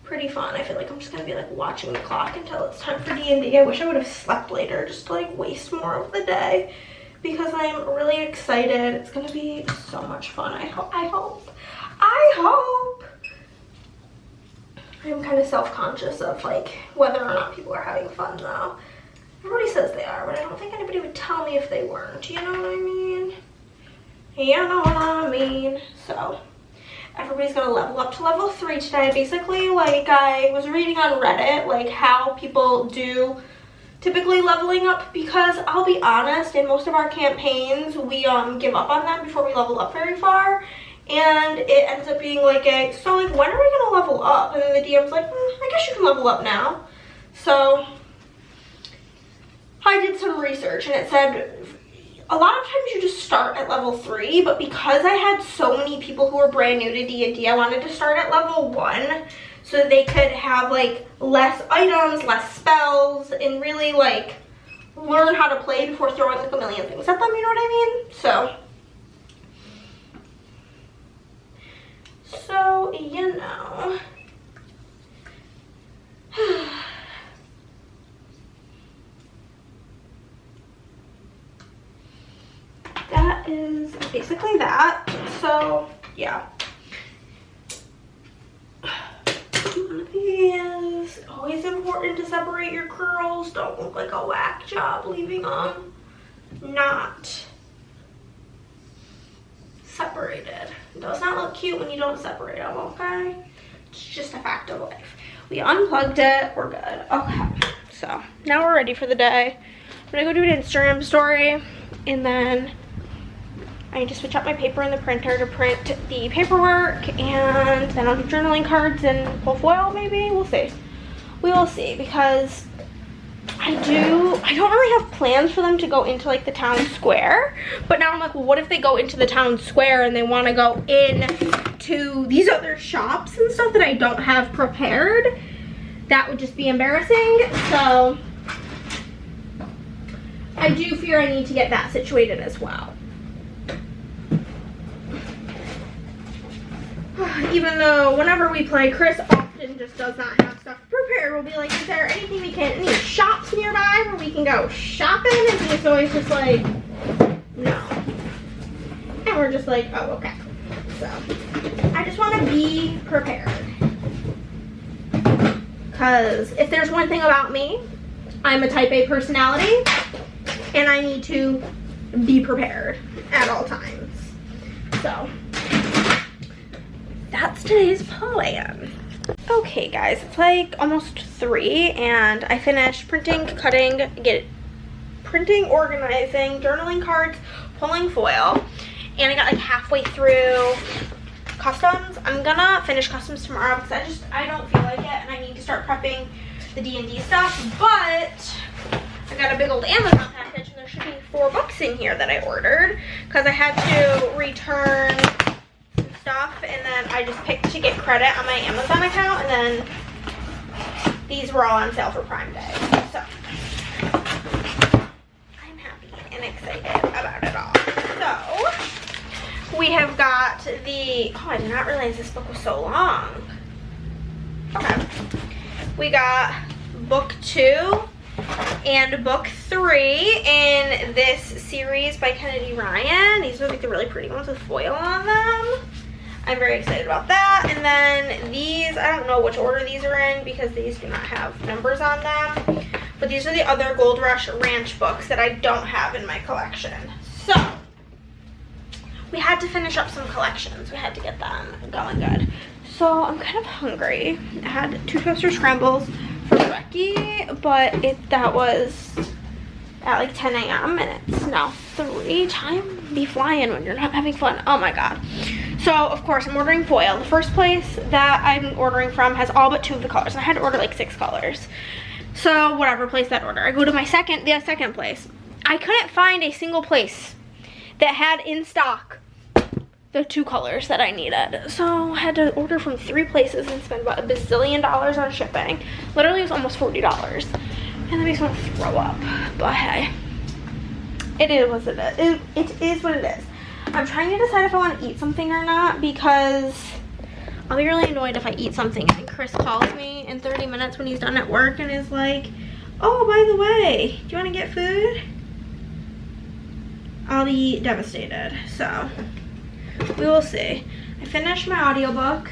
pretty fun. I feel like I'm just gonna be like watching the clock until it's time for D&D. I wish I would have slept later just to like waste more of the day because I'm really excited. It's gonna be so much fun. I hope. I'm kind of self-conscious of like whether or not people are having fun though. Everybody says they are, but I don't think anybody would tell me if they weren't. You know what I mean? You know what I mean? So everybody's gonna level up to level 3 today. Basically, like I was reading on Reddit, like how people do typically leveling up, because I'll be honest, in most of our campaigns, we give up on them before we level up very far. And it ends up being like so like when are we gonna level up? And then the DM's like, I guess you can level up now. So I did some research and it said a lot of times you just start at level 3, but because I had so many people who were brand new to D&D, I wanted to start at level 1 so that they could have like less items, less spells, and really like learn how to play before throwing like a million things at them, you know what I mean? So you know. That is basically that. So yeah. One of these. Always important to separate your curls. Don't look like a whack job leaving them not separated. It does not look cute when you don't separate them, okay? It's just a fact of life. We unplugged it, we're good. Okay, so now we're ready for the day. I'm gonna go do an Instagram story, and then I need to switch out my paper in the printer to print the paperwork, and then I'll do journaling cards and pull foil maybe, we'll see. We will see, because I don't really have plans for them to go into like the town square, but now I'm like, well, what if they go into the town square and they want to go in to these other shops and stuff that I don't have prepared? That would just be embarrassing. So I do fear I need to get that situated as well. Even though whenever we play, Chris often just does not have stuff prepared. We'll be like, is there anything we can, any shops nearby where we can go shopping? And he's always just like, no. And we're just like, oh, okay. So I just want to be prepared. Because if there's one thing about me, I'm a type A personality, and I need to be prepared at all times. So that's today's plan. Okay guys, it's like almost 3 and I finished printing, cutting, organizing, journaling cards, pulling foil, and I got like halfway through customs. I'm gonna finish customs tomorrow because I don't feel like it, and I need to start prepping the D&D stuff, but I got a big old Amazon package and there should be 4 books in here that I ordered because I had to return some stuff, and then I just picked to get credit on my Amazon account, and then these were all on sale for Prime Day. So I'm happy and excited about it all. So we have got the, oh, I did not realize this book was so long. Okay. We got book 2 and book 3 in this series by Kennedy Ryan. These are like the really pretty ones with foil on them. I'm very excited about that. And then these, I don't know which order these are in because these do not have numbers on them. But these are the other Gold Rush Ranch books that I don't have in my collection. So we had to finish up some collections. We had to get them going good. So I'm kind of hungry. I had 2 toaster scrambles for Becky, but that was at like 10 a.m. and it's now 3. Time be flying when you're not having fun. Oh my god. So of course I'm ordering foil. The first place that I'm ordering from has all but 2 of the colors. I had to order like 6 colors. So whatever, place that order. I go to my second place. I couldn't find a single place that had in stock the 2 colors that I needed. So I had to order from 3 places and spend about $1 bazillion on shipping. Literally it was almost $40. And that makes me want to throw up. But hey, it is what it is. It is what it is. I'm trying to decide if I want to eat something or not because I'll be really annoyed if I eat something and Chris calls me in 30 minutes when he's done at work and is like, oh, by the way, do you want to get food? I'll be devastated. So we will see. I finished my audiobook.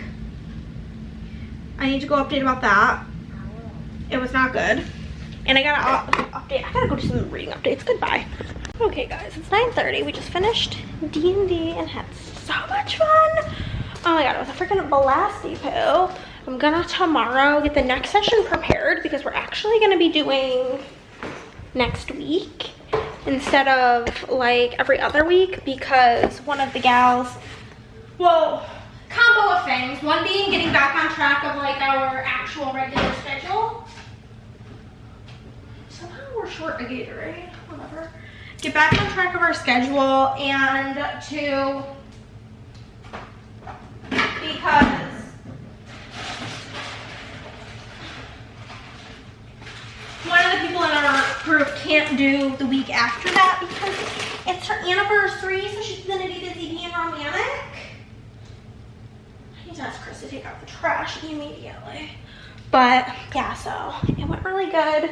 I need to go update about that. It was not good. And I gotta update. I gotta go do some reading updates. Goodbye. Okay guys, it's 9:30. We just finished D&D and had so much fun. Oh my god, it was a freaking blasty poo. I'm gonna tomorrow get the next session prepared because we're actually gonna be doing next week instead of like every other week because one of the gals, well, combo of things. One being getting back on track of like our actual regular schedule. Somehow we're short a Gatorade, whatever. Get back on track of our schedule, and 2, because one of the people in our group can't do the week after that because it's her anniversary, so she's gonna be busy being romantic. I need to ask Chris to take out the trash immediately. But yeah, so it went really good.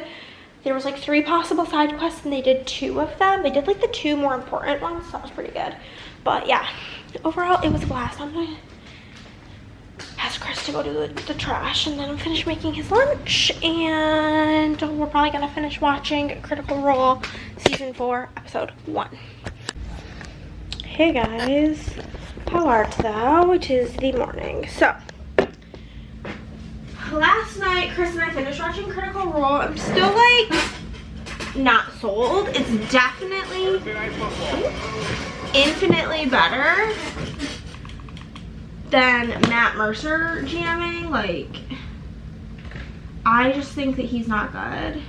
There was like 3 possible side quests and they did 2 of them. They did like the 2 more important ones, so that was pretty good. But yeah, overall it was a blast. I'm gonna ask Chris to go do the trash and then I'm finished making his lunch and we're probably gonna finish watching Critical Role season 4 episode 1. Hey guys, how art thou? It is the morning. So last night, Chris and I finished watching Critical Role. I'm still like not sold. It's definitely infinitely better than Matt Mercer jamming. Like, I just think that he's not good.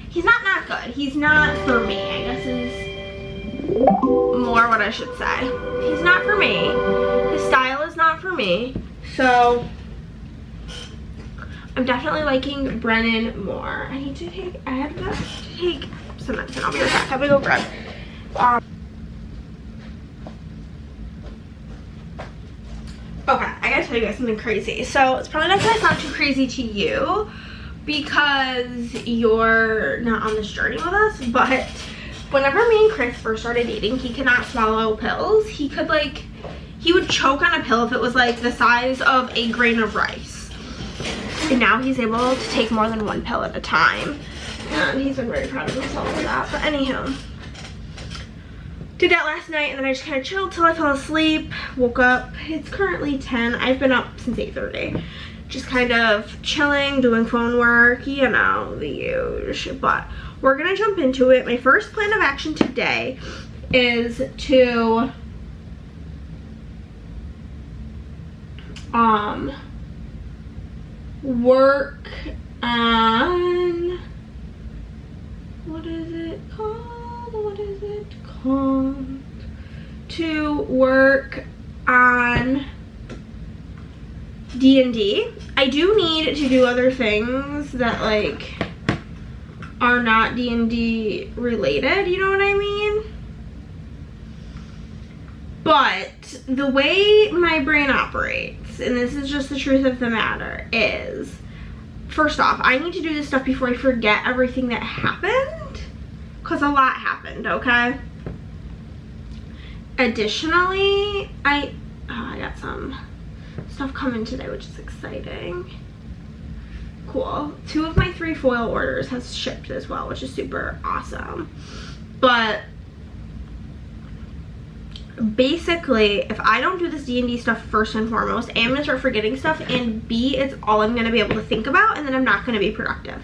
He's not good. He's not for me, I guess is more what I should say. He's not for me. His style is not for me. So I'm definitely liking Brennan more. I have to take some medicine. I'll be right back. I'm gonna go grab. Okay, I gotta tell you guys something crazy. So it's probably not gonna sound too crazy to you because you're not on this journey with us, but whenever me and Chris first started dating, he could not swallow pills. He would choke on a pill if it was like the size of a grain of rice. And now he's able to take more than 1 pill at a time. And he's been very proud of himself for that. But anywho, did that last night and then I just kind of chilled till I fell asleep. Woke up. It's currently 10. I've been up since 8:30. Just kind of chilling, doing phone work, you know, the usual. But we're going to jump into it. My first plan of action today is to work on, what is it called? what is it called? To work on D&D. I do need to do other things that like are not D&D related, you know what I mean? But the way my brain operates, and this is just the truth of the matter, is first off, I need to do this stuff before I forget everything that happened, because a lot happened, okay? Additionally, I got some stuff coming today, which is exciting. Cool. 2 of my 3 foil orders has shipped as well, which is super awesome. But basically, if I don't do this D&D stuff first and foremost, A, I'm gonna start forgetting stuff, and B, it's all I'm gonna be able to think about, and then I'm not gonna be productive.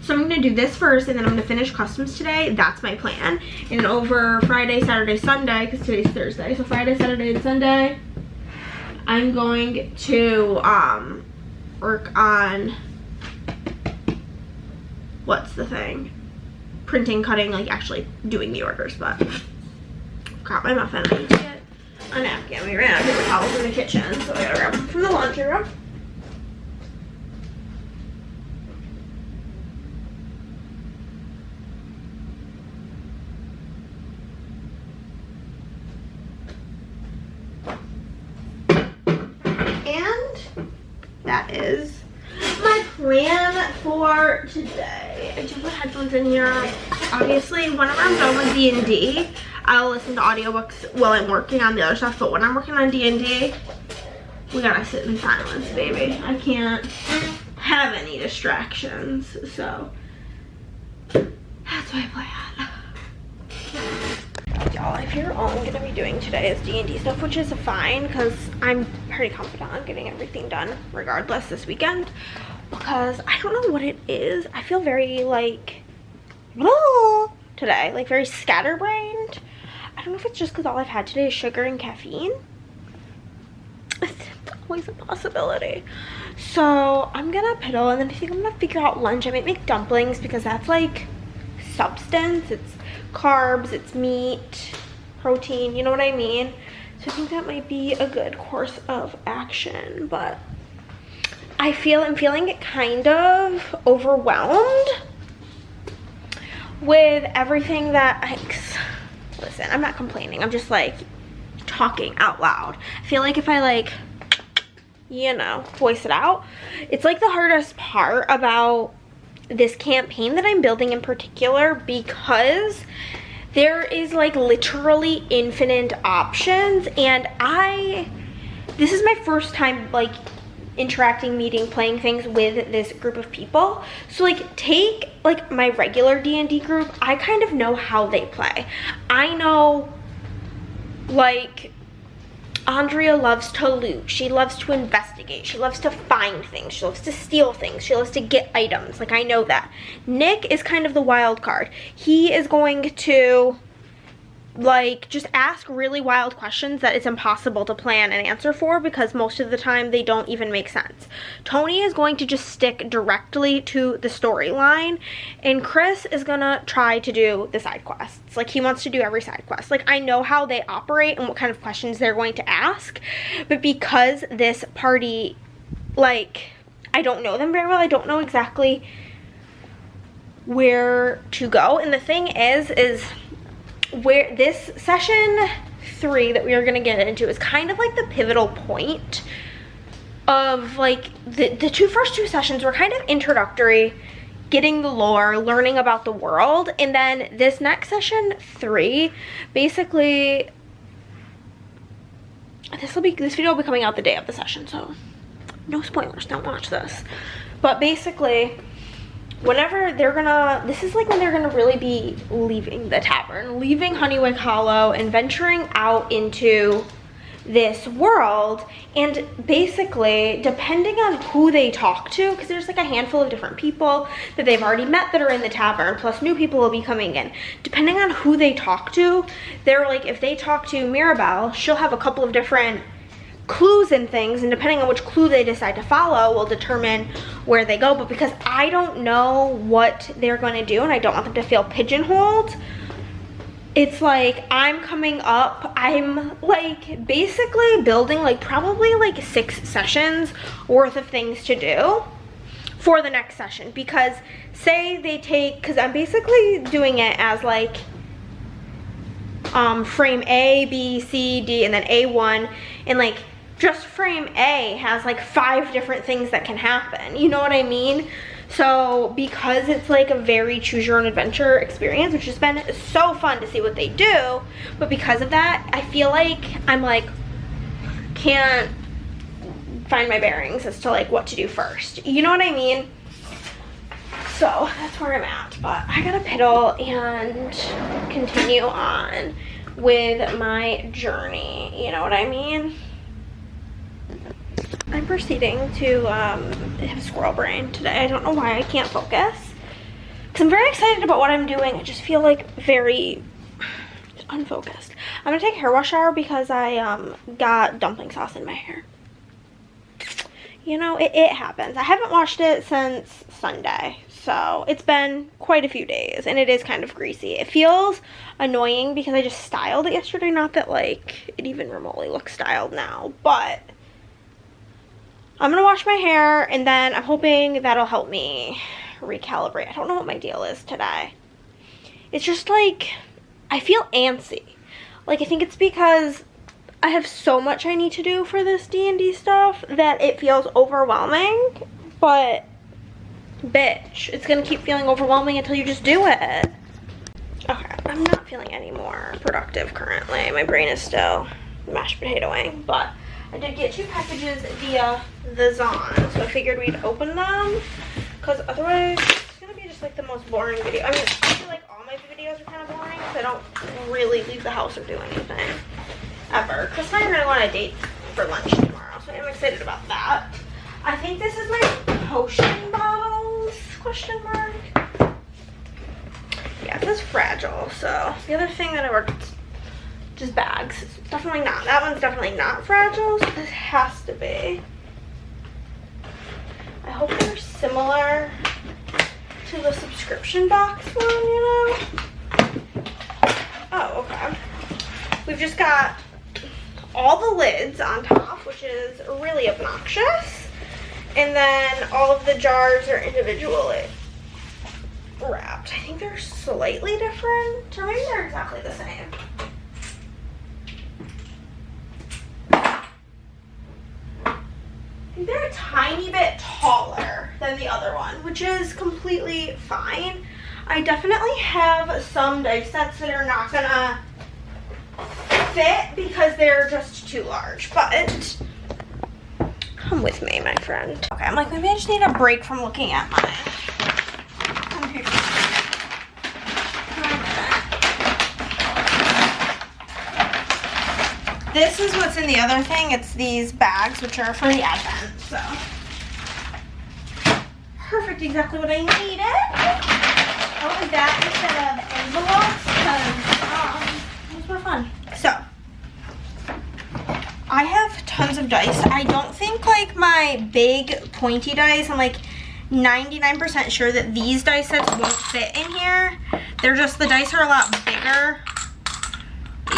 So I'm gonna do this first, and then I'm gonna finish customs today. That's my plan. And over Friday, Saturday, Sunday, because today's Thursday, so Friday, Saturday, and Sunday, I'm going to work on, what's the thing? Printing, cutting, like actually doing the orders, but got my muffin. I need to get a napkin. We ran out of paper towels in the kitchen, so I gotta grab them from the laundry room. And that is my plan for today. I do put headphones in here. Obviously, whenever I'm done with D&D, I'll listen to audiobooks while I'm working on the other stuff, but when I'm working on D&D, we gotta sit in silence, baby. I can't have any distractions, so that's my plan. Y'all, I figure all I'm gonna be doing today is D&D stuff, which is fine, because I'm pretty confident on getting everything done regardless this weekend, because I don't know what it is. I feel very, like, today, like very scatterbrained. I don't know if it's just because all I've had today is sugar and caffeine. It's always a possibility. So I'm gonna piddle, and then I think I'm gonna figure out lunch. I might make dumplings because that's like substance. It's carbs, it's meat, protein, you know what I mean? So I think that might be a good course of action, but I'm feeling kind of overwhelmed with everything that listen, I'm not complaining, I'm just like talking out loud. I feel like if I like, you know, voice it out, it's like the hardest part about this campaign that I'm building in particular, because there is like literally infinite options, and this is my first time like interacting, meeting, playing things with this group of people. So like take like my regular D&D group, I kind of know how they play. I know like Andrea loves to loot, she loves to investigate, she loves to find things, she loves to steal things, she loves to get items, like I know that. Nick is kind of the wild card. He is going to like just ask really wild questions that it's impossible to plan and answer for, because most of the time they don't even make sense. Tony is going to just stick directly to the storyline, and Chris is gonna try to do the side quests. Like he wants to do every side quest. Like I know how they operate and what kind of questions they're going to ask, but because this party, like I don't know them very well, I don't know exactly where to go. And the thing is where this session 3 that we are going to get into is kind of like the pivotal point of like the first two sessions were kind of introductory, getting the lore, learning about the world, and then this next session 3, basically this video will be coming out the day of the session, so no spoilers, don't watch this. But basically whenever they're gonna, this is like when they're gonna really be leaving the tavern, leaving Honeywick Hollow and venturing out into this world. And basically, depending on who they talk to, because there's like a handful of different people that they've already met that are in the tavern, plus new people will be coming in. Depending on who they talk to, they're like, if they talk to Mirabelle, she'll have a couple of different clues and things, and depending on which clue they decide to follow will determine where they go. But because I don't know what they're going to do and I don't want them to feel pigeonholed, it's like I'm coming up, I'm like basically building like probably like 6 sessions worth of things to do for the next session, because say they take, because I'm basically doing it as like frame A, B, C, D, and then A1, and like just frame A has like 5 different things that can happen, you know what I mean? So because it's like a very choose your own adventure experience, which has been so fun to see what they do, but because of that, I feel like I'm like, can't find my bearings as to like what to do first. You know what I mean? So that's where I'm at, but I gotta piddle and continue on with my journey. You know what I mean? I'm proceeding to have squirrel brain today. I don't know why I can't focus, because I'm very excited about what I'm doing. I just feel like very unfocused. I'm gonna take a hair wash shower because I got dumpling sauce in my hair. You know, it happens. I haven't washed it since Sunday, so it's been quite a few days, and it is kind of greasy. It feels annoying because I just styled it yesterday. Not that like it even remotely looks styled now, but I'm gonna wash my hair, and then I'm hoping that'll help me recalibrate. I don't know what my deal is today. It's just like, I feel antsy. Like, I think it's because I have so much I need to do for this D&D stuff that it feels overwhelming, but bitch, it's gonna keep feeling overwhelming until you just do it. Okay, I'm not feeling any more productive currently. My brain is still mashed potatoing, but I did get 2 packages via the Zon, so I figured we'd open them, because otherwise it's gonna be just like the most boring video. I mean, I feel like all my videos are kind of boring because I don't really leave the house or do anything ever. Chris and I are gonna go on a date for lunch tomorrow, so I'm excited about that. I think this is my potion bottles, question mark. Yeah, this is fragile, so the other thing that I worked, just bags. It's definitely not. That one's definitely not fragile, so this has to be. I hope they're similar to the subscription box one, you know? Oh, okay. We've just got all the lids on top, which is really obnoxious. And then all of the jars are individually wrapped. I think they're slightly different, or maybe they're exactly the same. They're a tiny bit taller than the other one, which is completely fine. I definitely have some dice sets that are not gonna fit because they're just too large, but come with me, my friend. Okay, I'm like, maybe I just need a break from looking at my computer. This is what's in the other thing. It's these bags, which are for the Advent, so. Perfect, exactly what I needed. I wanted that instead of envelopes, because those were fun. So, I have tons of dice. I don't think like my big pointy dice, I'm like 99% sure that these dice sets won't fit in here. They're just, the dice are a lot bigger.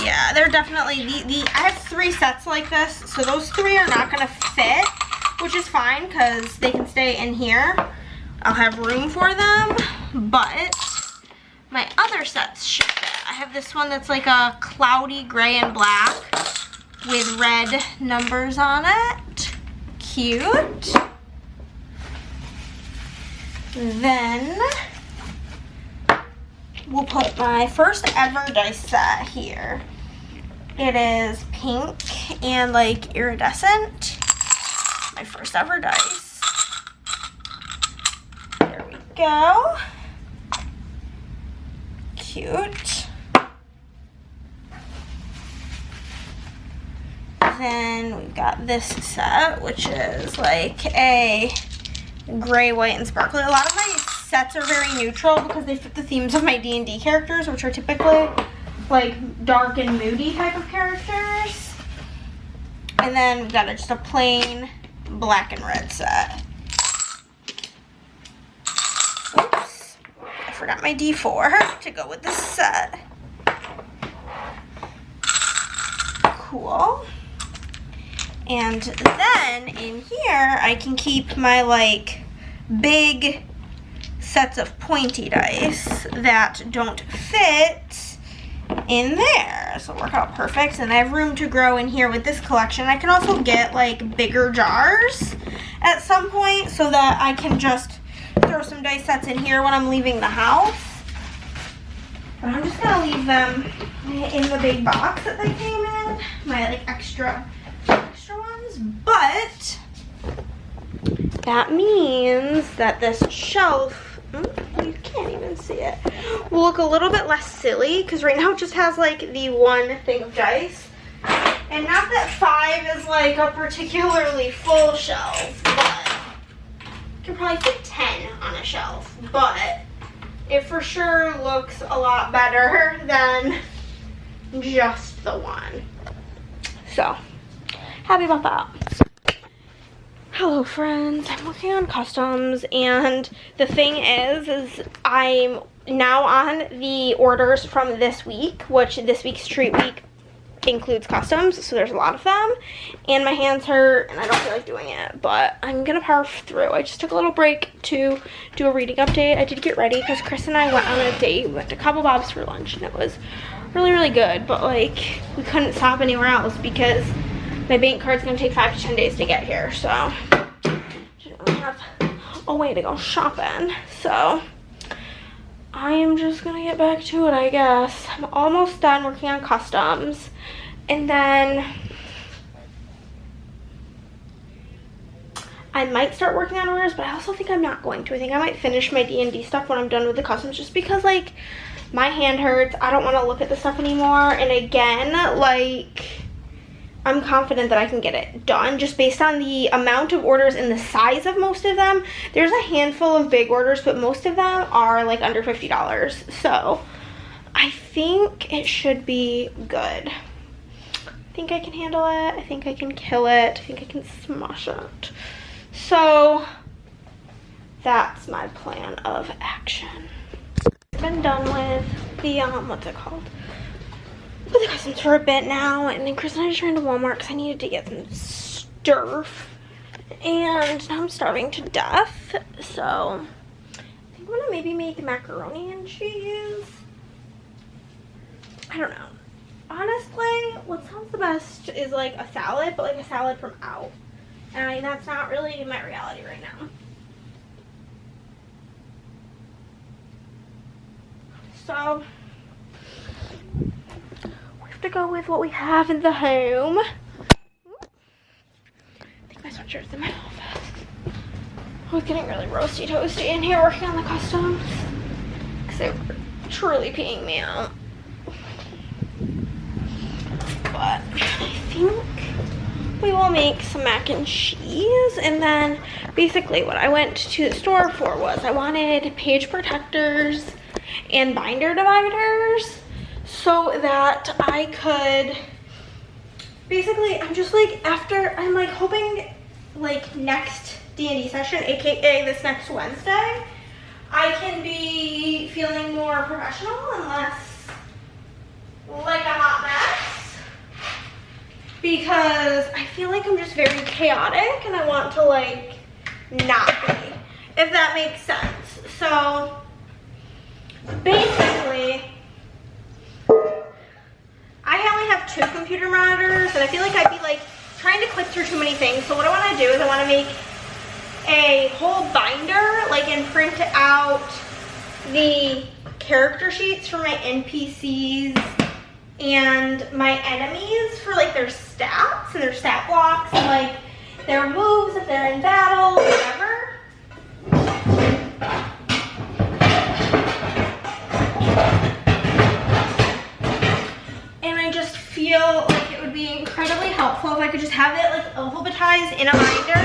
Yeah, they're definitely, I have 3 sets like this, so those 3 are not gonna fit, which is fine because they can stay in here. I'll have room for them, but my other sets should fit. I have this one that's like a cloudy gray and black with red numbers on it. Cute. Then we'll put my first ever dice set here. It is pink and like iridescent. My first ever dice. There we go. Cute. Then we've got this set, which is like a gray, white, and sparkly. A lot of my sets are very neutral because they fit the themes of my D&D characters, which are typically like dark and moody type of characters. And then we've got just a plain black and red set. Oops, I forgot my D4 to go with this set. cool. And then in here, I can keep my like big sets of pointy dice that don't fit in there. So it'll work out perfect. And I have room to grow in here with this collection. I can also get like bigger jars at some point so that I can just throw some dice sets in here when I'm leaving the house. But I'm just gonna leave them in the big box that they came in, my like extra ones. But that means that this shelf, you can't even see it, will look a little bit less silly because right now it just has like the one thing of dice. And not that 5 is like a particularly full shelf, but you can probably fit 10 on a shelf, but it for sure looks a lot better than just the one. So, happy about that. Hello friends, I'm working on customs, and the thing is I'm now on the orders from this week, which this week's treat week includes customs, so there's a lot of them, and my hands hurt and I don't feel like doing it, but I'm gonna power through. I just took a little break to do a reading update. I did get ready because Chris and I went on a date. We went to Cabo Bob's for lunch and it was really good, but like we couldn't stop anywhere else because my bank card's gonna take 5 to 10 days to get here, so I don't have a way to go shopping. So I am just gonna get back to it, I guess. I'm almost done working on customs, and then I might start working on orders, but I also think I'm not going to. I think I might finish my D&D stuff when I'm done with the customs, just because like my hand hurts. I don't want to look at the stuff anymore, and again, like I'm confident that I can get it done just based on the amount of orders and the size of most of them. There's a handful of big orders, but most of them are like under $50. So I think it should be good. I think I can handle it. I think I can kill it. I think I can smash it. So that's my plan of action. I've been done with the, what's it called? With the customs for a bit now, and then Chris and I just ran to Walmart because I needed to get some stuff, and now I'm starving to death, so I think I'm gonna maybe make macaroni and cheese. I don't know. Honestly, what sounds the best is like a salad, but like a salad from out, and that's not really my reality right now. So to go with what we have in the home. I think my sweatshirt's in my office. I was getting really roasty toasty in here working on the customs because they were truly peeing me out. But I think we will make some mac and cheese, and then basically what I went to the store for was I wanted page protectors and binder dividers, so that I could, basically, I'm just like, I'm like hoping like next D&D session, aka this next Wednesday, I can be feeling more professional and less like a hot mess, because I feel like I'm just very chaotic and I want to like not be, if that makes sense. So basically, I only have 2 computer monitors, and I feel like I'd be like trying to click through too many things. So what I want to do is I want to make a whole binder, like, and print out the character sheets for my NPCs and my enemies for like their stats and their stat blocks and like their moves if they're in battle, whatever. Feel like it would be incredibly helpful if I could just have it like alphabetized in a binder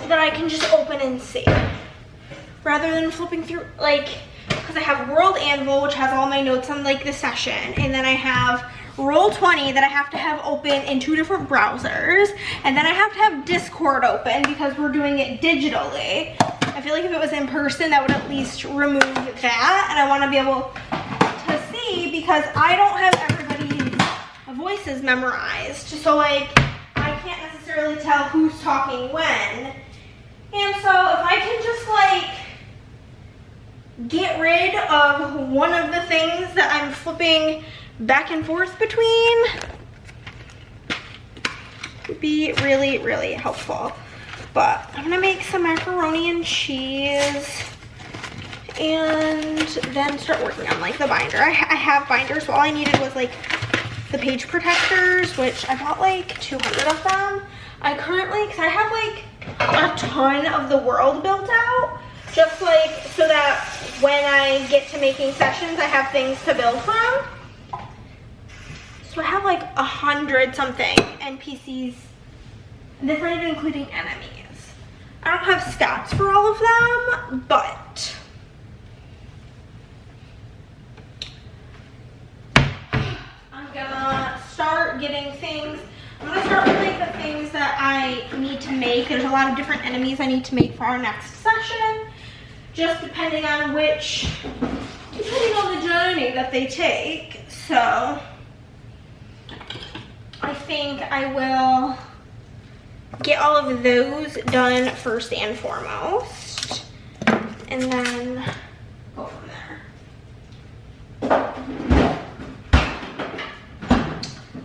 so that I can just open and see, rather than flipping through, like, because I have World Anvil, which has all my notes on like the session, and then I have Roll20 that I have to have open in 2 different browsers, and then I have to have Discord open because we're doing it digitally. I feel like if it was in person, that would at least remove that, and I want to be able to see, because I don't have everybody's voices memorized, so like I can't necessarily tell who's talking when. And so if I can just like get rid of one of the things that I'm flipping back and forth between, would be really, really helpful. But I'm gonna make some macaroni and cheese and then start working on like the binder. I have binders, so all I needed was like the page protectors, which I bought like 200 of them. I currently, because I have like a ton of the world built out, just like so that when I get to making sessions, I have things to build from. So I have like 100 something NPCs, and this not even including enemies. I don't have stats for all of them, but I'm gonna start getting things. I'm gonna start with like the things that I need to make. There's a lot of different enemies I need to make for our next session, just depending on the journey that they take. So I think I will get all of those done first and foremost, and then go from there.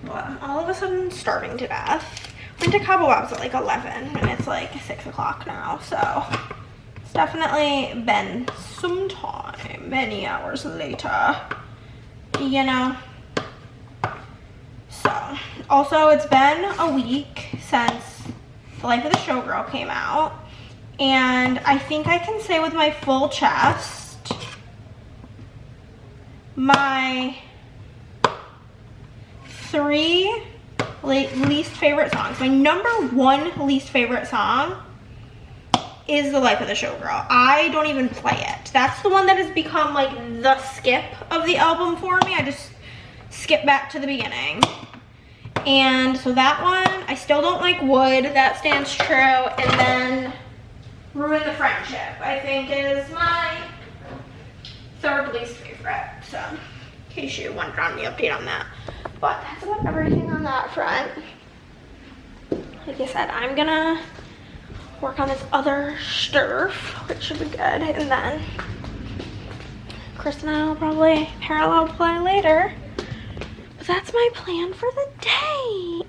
But I'm all of a sudden starving to death. Went to Cabo Wabs at like 11 and it's like 6 o'clock now, so it's definitely been some time, many hours later, you know. So also it's been a week since The Life of the Showgirl came out, and I think I can say with my full chest, my 3 least favorite songs. My number 1 least favorite song is The Life of the Showgirl. I don't even play it. That's the one that has become like the skip of the album for me. I just skip back to the beginning. And so that one, I still don't like Wood. That stands true. And then Ruin the Friendship, I think, is my 3rd least favorite. So in case you wondered on the update on that. But that's about everything on that front. Like I said, I'm gonna work on this other stuff, which should be good. And then Chris and I will probably parallel play later. But that's my plan for the day.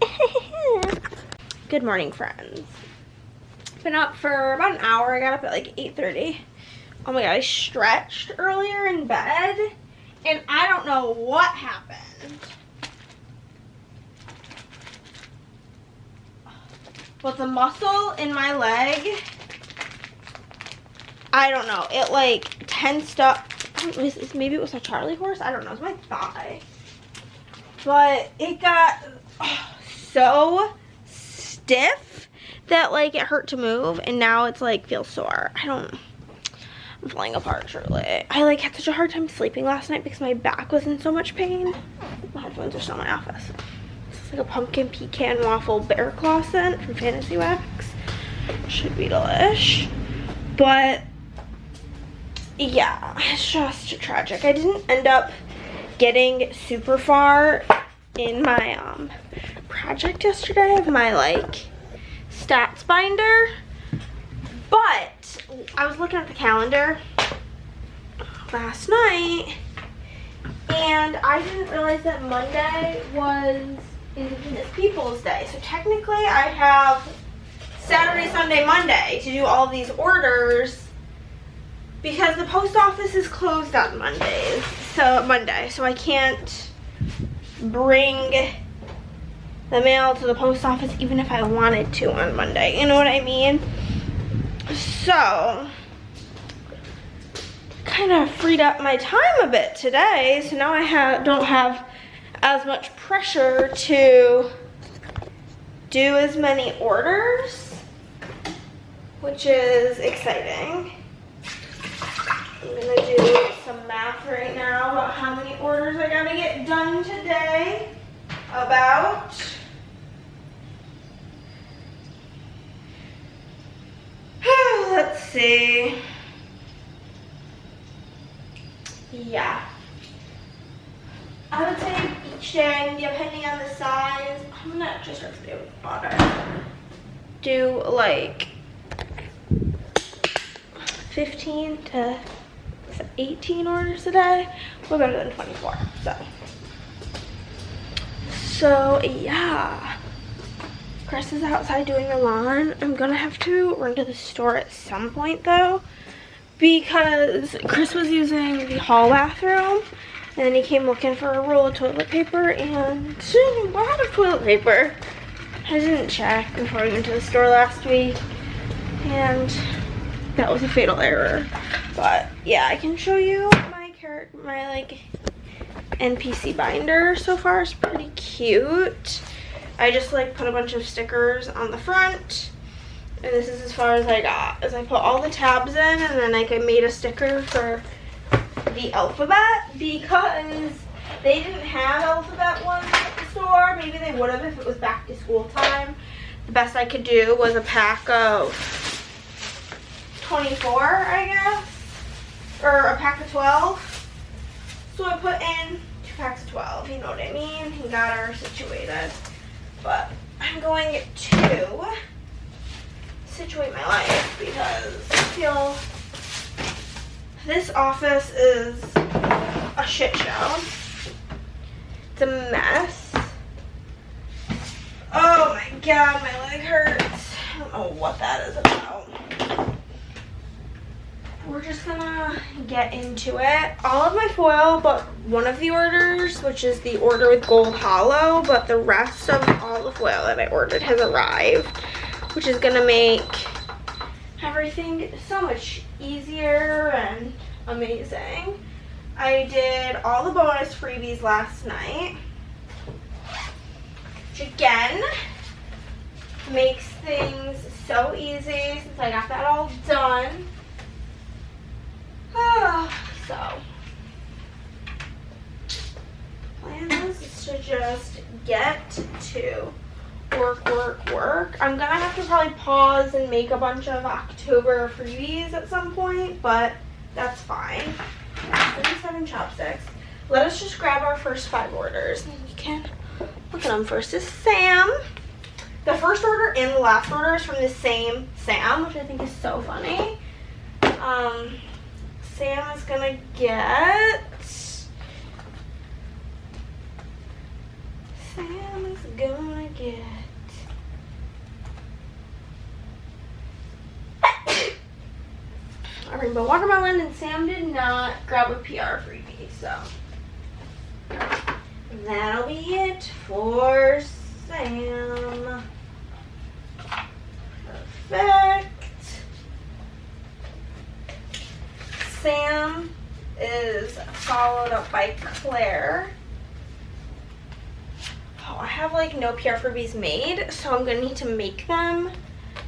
Good morning, friends. Been up for about an hour. I got up at like 8:30. Oh my god, I stretched earlier in bed and I don't know what happened. But the muscle in my leg, I don't know, it like tensed up. Maybe it was a Charlie horse, I don't know, it's my thigh. But it got so stiff that like it hurt to move, and now it's like feels sore. I'm falling apart truly. I like had such a hard time sleeping last night because my back was in so much pain. My headphones are still in my office. It's like a pumpkin pecan waffle bear claw scent from Fantasy Wax. Should be delish. But yeah, it's just tragic. I didn't end up getting super far in my project yesterday of my like stats binder, but I was looking at the calendar last night and I didn't realize that Monday was Indigenous Peoples Day. So technically I have Saturday, Sunday, Monday to do all of these orders because the post office is closed on Monday, so I can't bring the mail to the post office even if I wanted to on Monday, you know what I mean? So kind of freed up my time a bit today, so now I don't have as much pressure to do as many orders, which is exciting. I'm gonna do some math right now about how many orders I gotta get done today. Let's see. Yeah. I would say each day, depending on the size. I'm gonna actually start to do butter. Do like 15 to 18 orders a day. We're better than 24. So yeah. Chris is outside doing the lawn. I'm gonna have to run to the store at some point though, because Chris was using the hall bathroom and then he came looking for a roll of toilet paper and we're out of toilet paper. I didn't check before we went to the store last week and that was a fatal error. But yeah, I can show you my like NPC binder so far. It's pretty cute. I just like put a bunch of stickers on the front, and this is as far as I got. As I put all the tabs in, and then like I made a sticker for the alphabet because they didn't have alphabet ones at the store. Maybe they would have if it was back to school time. The best I could do was a pack of 24, I guess, or a pack of 12. So I put in 2 packs of 12. You know what I mean? He got her situated. But I'm going to situate my life because I feel this office is a shit show. It's a mess. Oh my god, my leg hurts. I don't know what that is about. We're just gonna get into it. All of my foil, but one of the orders, which is the order with gold hollow, but the rest of all the foil that I ordered has arrived, which is gonna make everything so much easier and amazing. I did all the bonus freebies last night, which again makes things so easy since I got that all done. So, plan is to just get to work. I'm gonna have to probably pause and make a bunch of October freebies at some point, but that's fine. 37 chopsticks. Let us just grab our first 5 orders and we can look at them. First is Sam. The first order and the last order is from the same Sam, which I think is so funny. Sam is gonna get a rainbow watermelon, and Sam did not grab a PR freebie, so that'll be it for Sam. Perfect. Sam is followed up by Claire. Oh, I have like no PR freebies made, so I'm gonna need to make them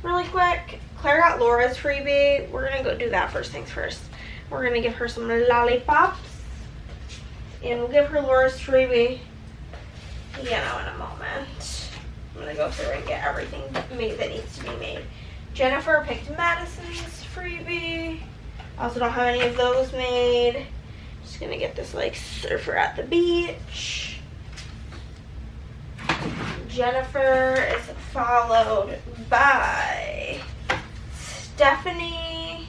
really quick. Claire got Laura's freebie. We're gonna go do that first things first. We're gonna give her some lollipops, and we'll give her Laura's freebie, you know, in a moment. I'm gonna go through and get everything made that needs to be made. Jennifer picked Madison's freebie. I also don't have any of those made. Just gonna get this like surfer at the beach. Jennifer is followed by Stephanie.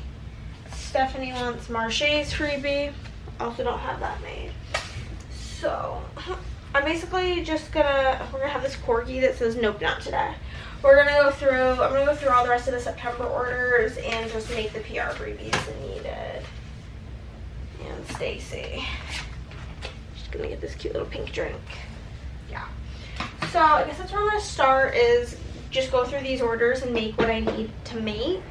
Stephanie wants Marche's freebie. Also don't have that made. So I'm basically just gonna, we're gonna have this corgi that says nope, not today. We're gonna go through, I'm gonna go through all the rest of the September orders and just make the PR freebies needed. And Stacy. Just gonna get this cute little pink drink. Yeah. So I guess that's where I'm gonna start, is just go through these orders and make what I need to make.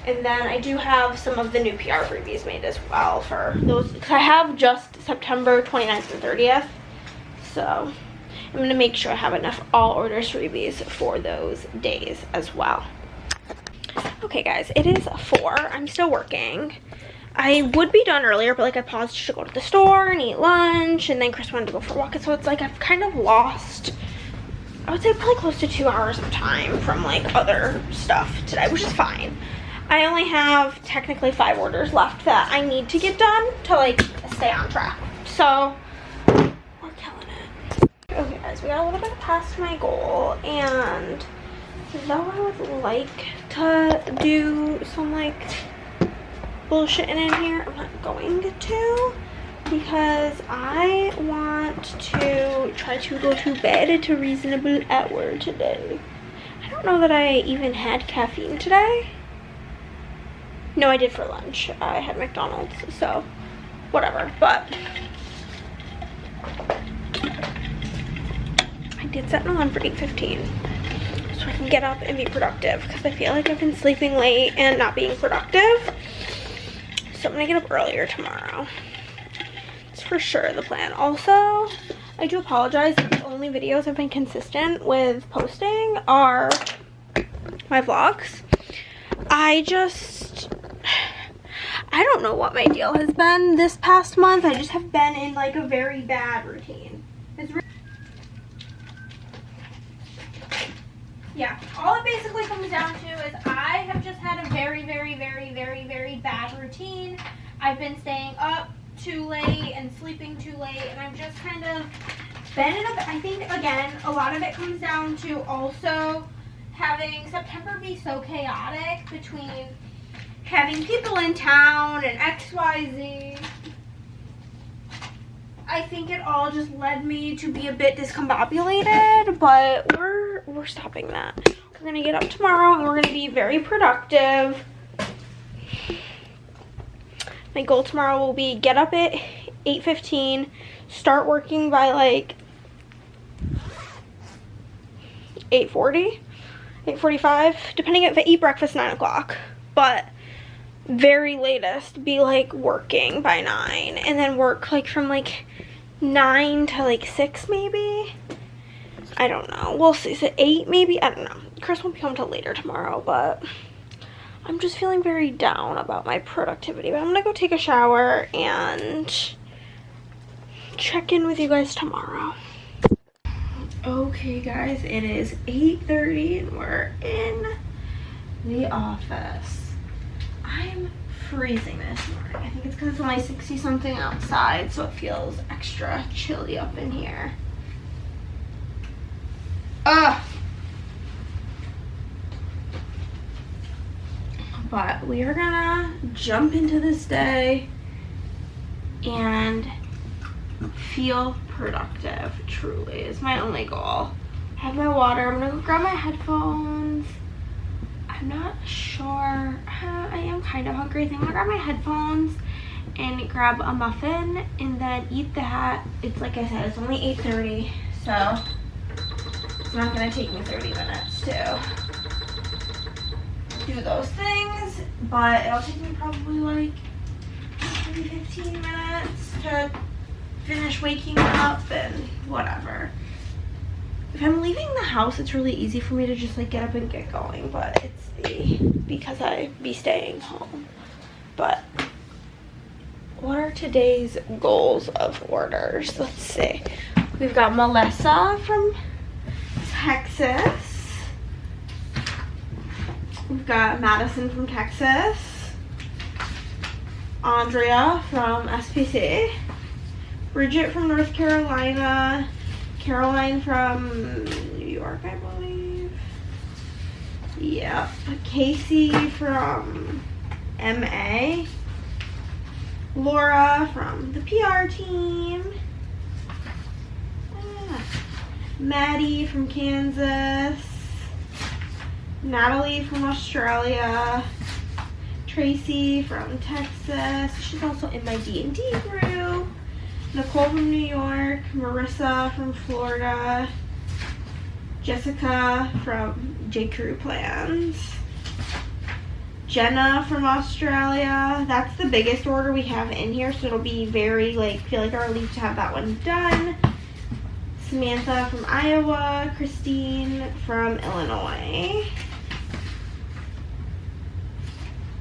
And then I do have some of the new PR freebies made as well for those, because I have just September 29th and 30th. So I'm gonna make sure I have enough all orders freebies for those days as well. Okay guys, it is 4. I'm still working. I would be done earlier, but like I paused to go to the store and eat lunch, and then Chris wanted to go for a walk, and so it's like I've kind of lost, I would say probably close to 2 hours of time from like other stuff today, which is fine. I only have technically 5 orders left that I need to get done to like stay on track. So we're killing guys, we got a little bit past my goal, and though I would like to do some like bullshitting in here, I'm not going to, because I want to try to go to bed at a reasonable hour today. I don't know that I even had caffeine today. No, I did for lunch. I had McDonald's, so whatever, but I did set an alarm for 8:15 so I can get up and be productive, because I feel like I've been sleeping late and not being productive. So I'm gonna get up earlier tomorrow. It's for sure the plan. Also, I do apologize if the only videos I've been consistent with posting are my vlogs. I don't know what my deal has been this past month. I just have been in like a very bad routine. Yeah, all it basically comes down to is I have just had a very, very, very, very, very bad routine. I've been staying up too late and sleeping too late, and I've just kind of been in I think, again, a lot of it comes down to also having September be so chaotic between having people in town and XYZ. I think it all just led me to be a bit discombobulated, but we're stopping that. We're gonna get up tomorrow and we're gonna be very productive. My goal tomorrow will be get up at 8:15, start working by like 8:40, 8:45, depending if I eat breakfast 9 o'clock, but very latest be like working by 9, and then work like from like 9 to like 6 maybe. I don't know, we'll see. Is it 8 maybe? I don't know. Chris won't be home till later tomorrow, but I'm just feeling very down about my productivity. But I'm gonna go take a shower and check in with you guys tomorrow. Okay guys, it is 8:30 and we're in the office. I'm freezing this morning. I think it's because it's only 60 something outside, so it feels extra chilly up in here. Ugh. But we are gonna jump into this day and feel productive, truly, is my only goal. I have my water. I'm gonna go grab my headphones. I'm not sure. I am kind of hungry. I think I'm gonna grab my headphones and grab a muffin and then eat that. It's like I said, it's only 8:30, so it's not gonna take me 30 minutes to do those things, but it'll take me probably like maybe 15 minutes to finish waking up and whatever. If I'm leaving the house, it's really easy for me to just like get up and get going, but it's because I be staying home. But what are today's goals of orders? Let's see. We've got Melissa from Texas. We've got Madison from Texas. Andrea from SPC. Bridget from North Carolina. Caroline from New York, I believe. Yep. Casey from MA. Laura from the PR team. Maddie from Kansas. Natalie from Australia. Tracy from Texas. She's also in my D&D group. Nicole from New York. Marissa from Florida. Jessica from J. Crew Plans. Jenna from Australia. That's the biggest order we have in here, so it'll be very, like, feel like a relief to have that one done. Samantha from Iowa. Christine from Illinois.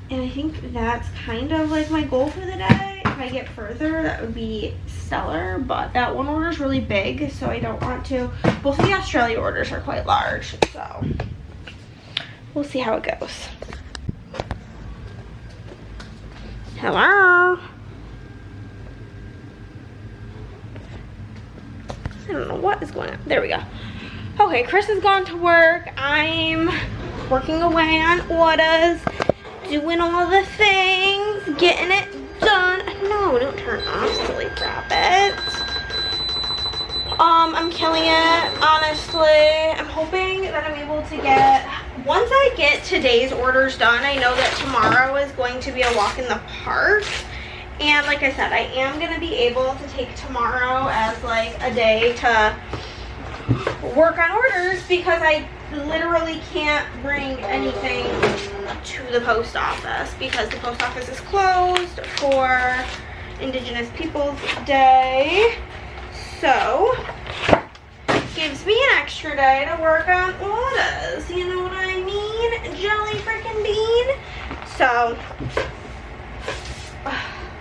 And I think that's kind of like my goal for the day. If I get further, that would be stellar, but that one order is really big, so I don't want to. Both of the Australia orders are quite large, so we'll see how it goes. Hello? I don't know what is going on. There we go. Okay, Chris has gone to work. I'm working away on orders, doing all the things, getting it done. No, don't turn off, silly rabbit. I'm killing it, honestly. I'm hoping that I'm able to get, once I get today's orders done, I know that tomorrow is going to be a walk in the park. And like I said, I am going to be able to take tomorrow as like a day to work on orders because I literally can't bring anything to the post office because the post office is closed for Indigenous Peoples Day. So, gives me an extra day to work on orders. You know what I mean? Jelly freaking bean. So,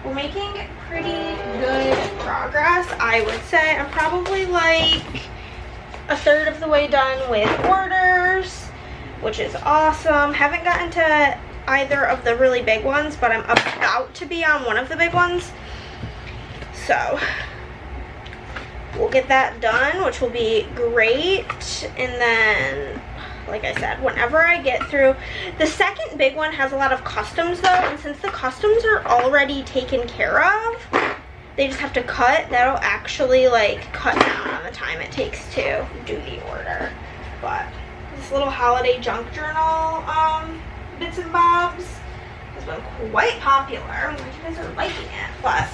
we're making pretty good progress, I would say. I'm probably like a third of the way done with orders, which is awesome. Haven't gotten to either of the really big ones, but I'm about to be on one of the big ones. So, we'll get that done, which will be great. And then, like I said, whenever I get through, the second big one has a lot of customs though, and since the customs are already taken care of, they just have to cut. That'll actually like cut down on the time it takes to do the order. But this little holiday junk journal bits and bobs has been quite popular. I'm glad you guys are liking it, but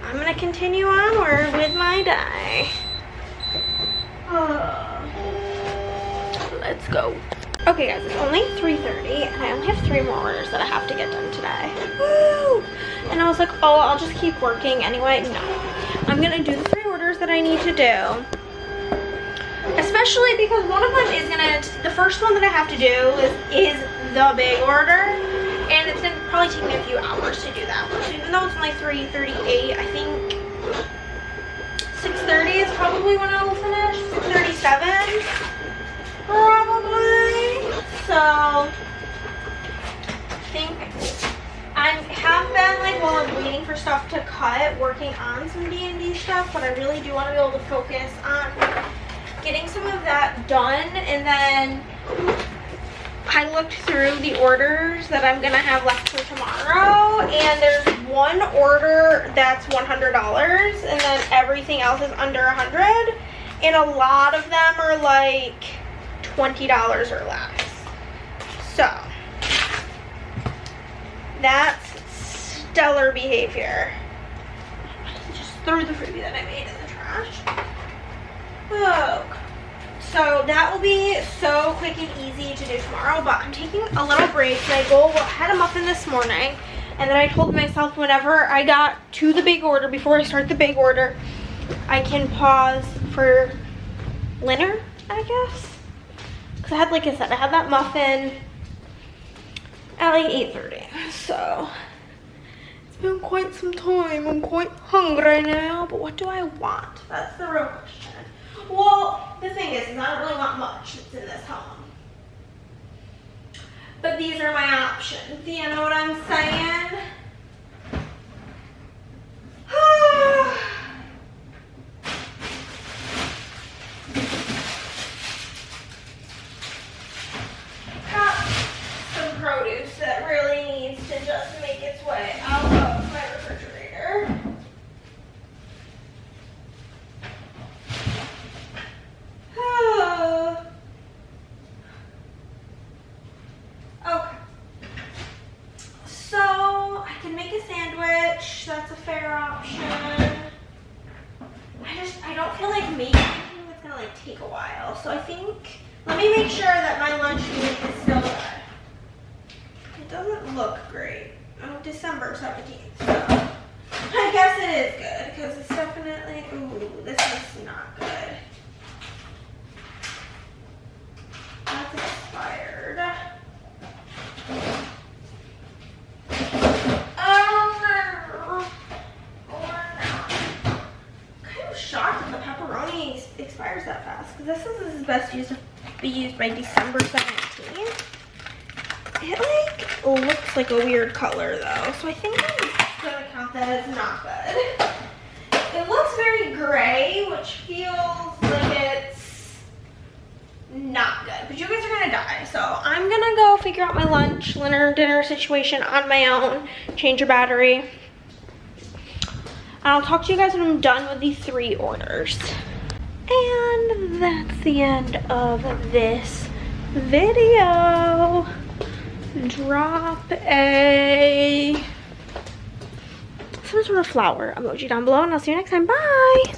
I'm gonna continue onward with my day. Let's go. Okay guys, it's only 3:30 and I only have 3 more orders that I have to get done today. Woo! And I was like, oh, I'll just keep working anyway. No, I'm gonna do the 3 orders that I need to do. Especially because one of them is the first one that I have to do is the big order. And it's gonna probably take me a few hours to do that. So even though it's only 3:38, I think 6:30 is probably when I will finish. 6:37, probably. So I think I have been like while I'm waiting for stuff to cut, working on some D&D stuff, but I really do want to be able to focus on getting some of that done. And then I looked through the orders that I'm gonna have left for tomorrow, and there's one order that's $100, and then everything else is under $100, and a lot of them are like $20 or less. So that's stellar behavior. I just threw the freebie that I made in the trash. Oh. So that will be so quick and easy to do tomorrow, but I'm taking a little break. My goal, I had a muffin this morning, and then I told myself whenever I got to the big order, before I start the big order, I can pause for dinner, I guess. Because I had, like I said, I had that muffin at like 8:30. So it's been quite some time. I'm quite hungry now, but what do I want? That's the real question. Well, the thing is, I don't really want much that's in this home. But these are my options. Do you know what I'm saying? Got some produce that really needs to just make its way out of my refrigerator. Okay. So I can make a sandwich. That's a fair option. I don't feel like making anything that's gonna like take a while. So I think, let me make sure that my lunch meat is still good. It doesn't look great. Oh, December 17th. So I guess it is good because it's definitely, ooh, this is not good. That's expired. Oh no. I'm kind of shocked that the pepperoni expires that fast, because this is best to be used by December 17th. It like looks like a weird color though, so I think I'm gonna count that as not good. It looks very gray, which feels not good, but you guys are gonna die. So I'm gonna go figure out my lunch, dinner situation on my own, change your battery. And I'll talk to you guys when I'm done with these 3 orders. And that's the end of this video. Drop some sort of flower emoji down below, and I'll see you next time. Bye.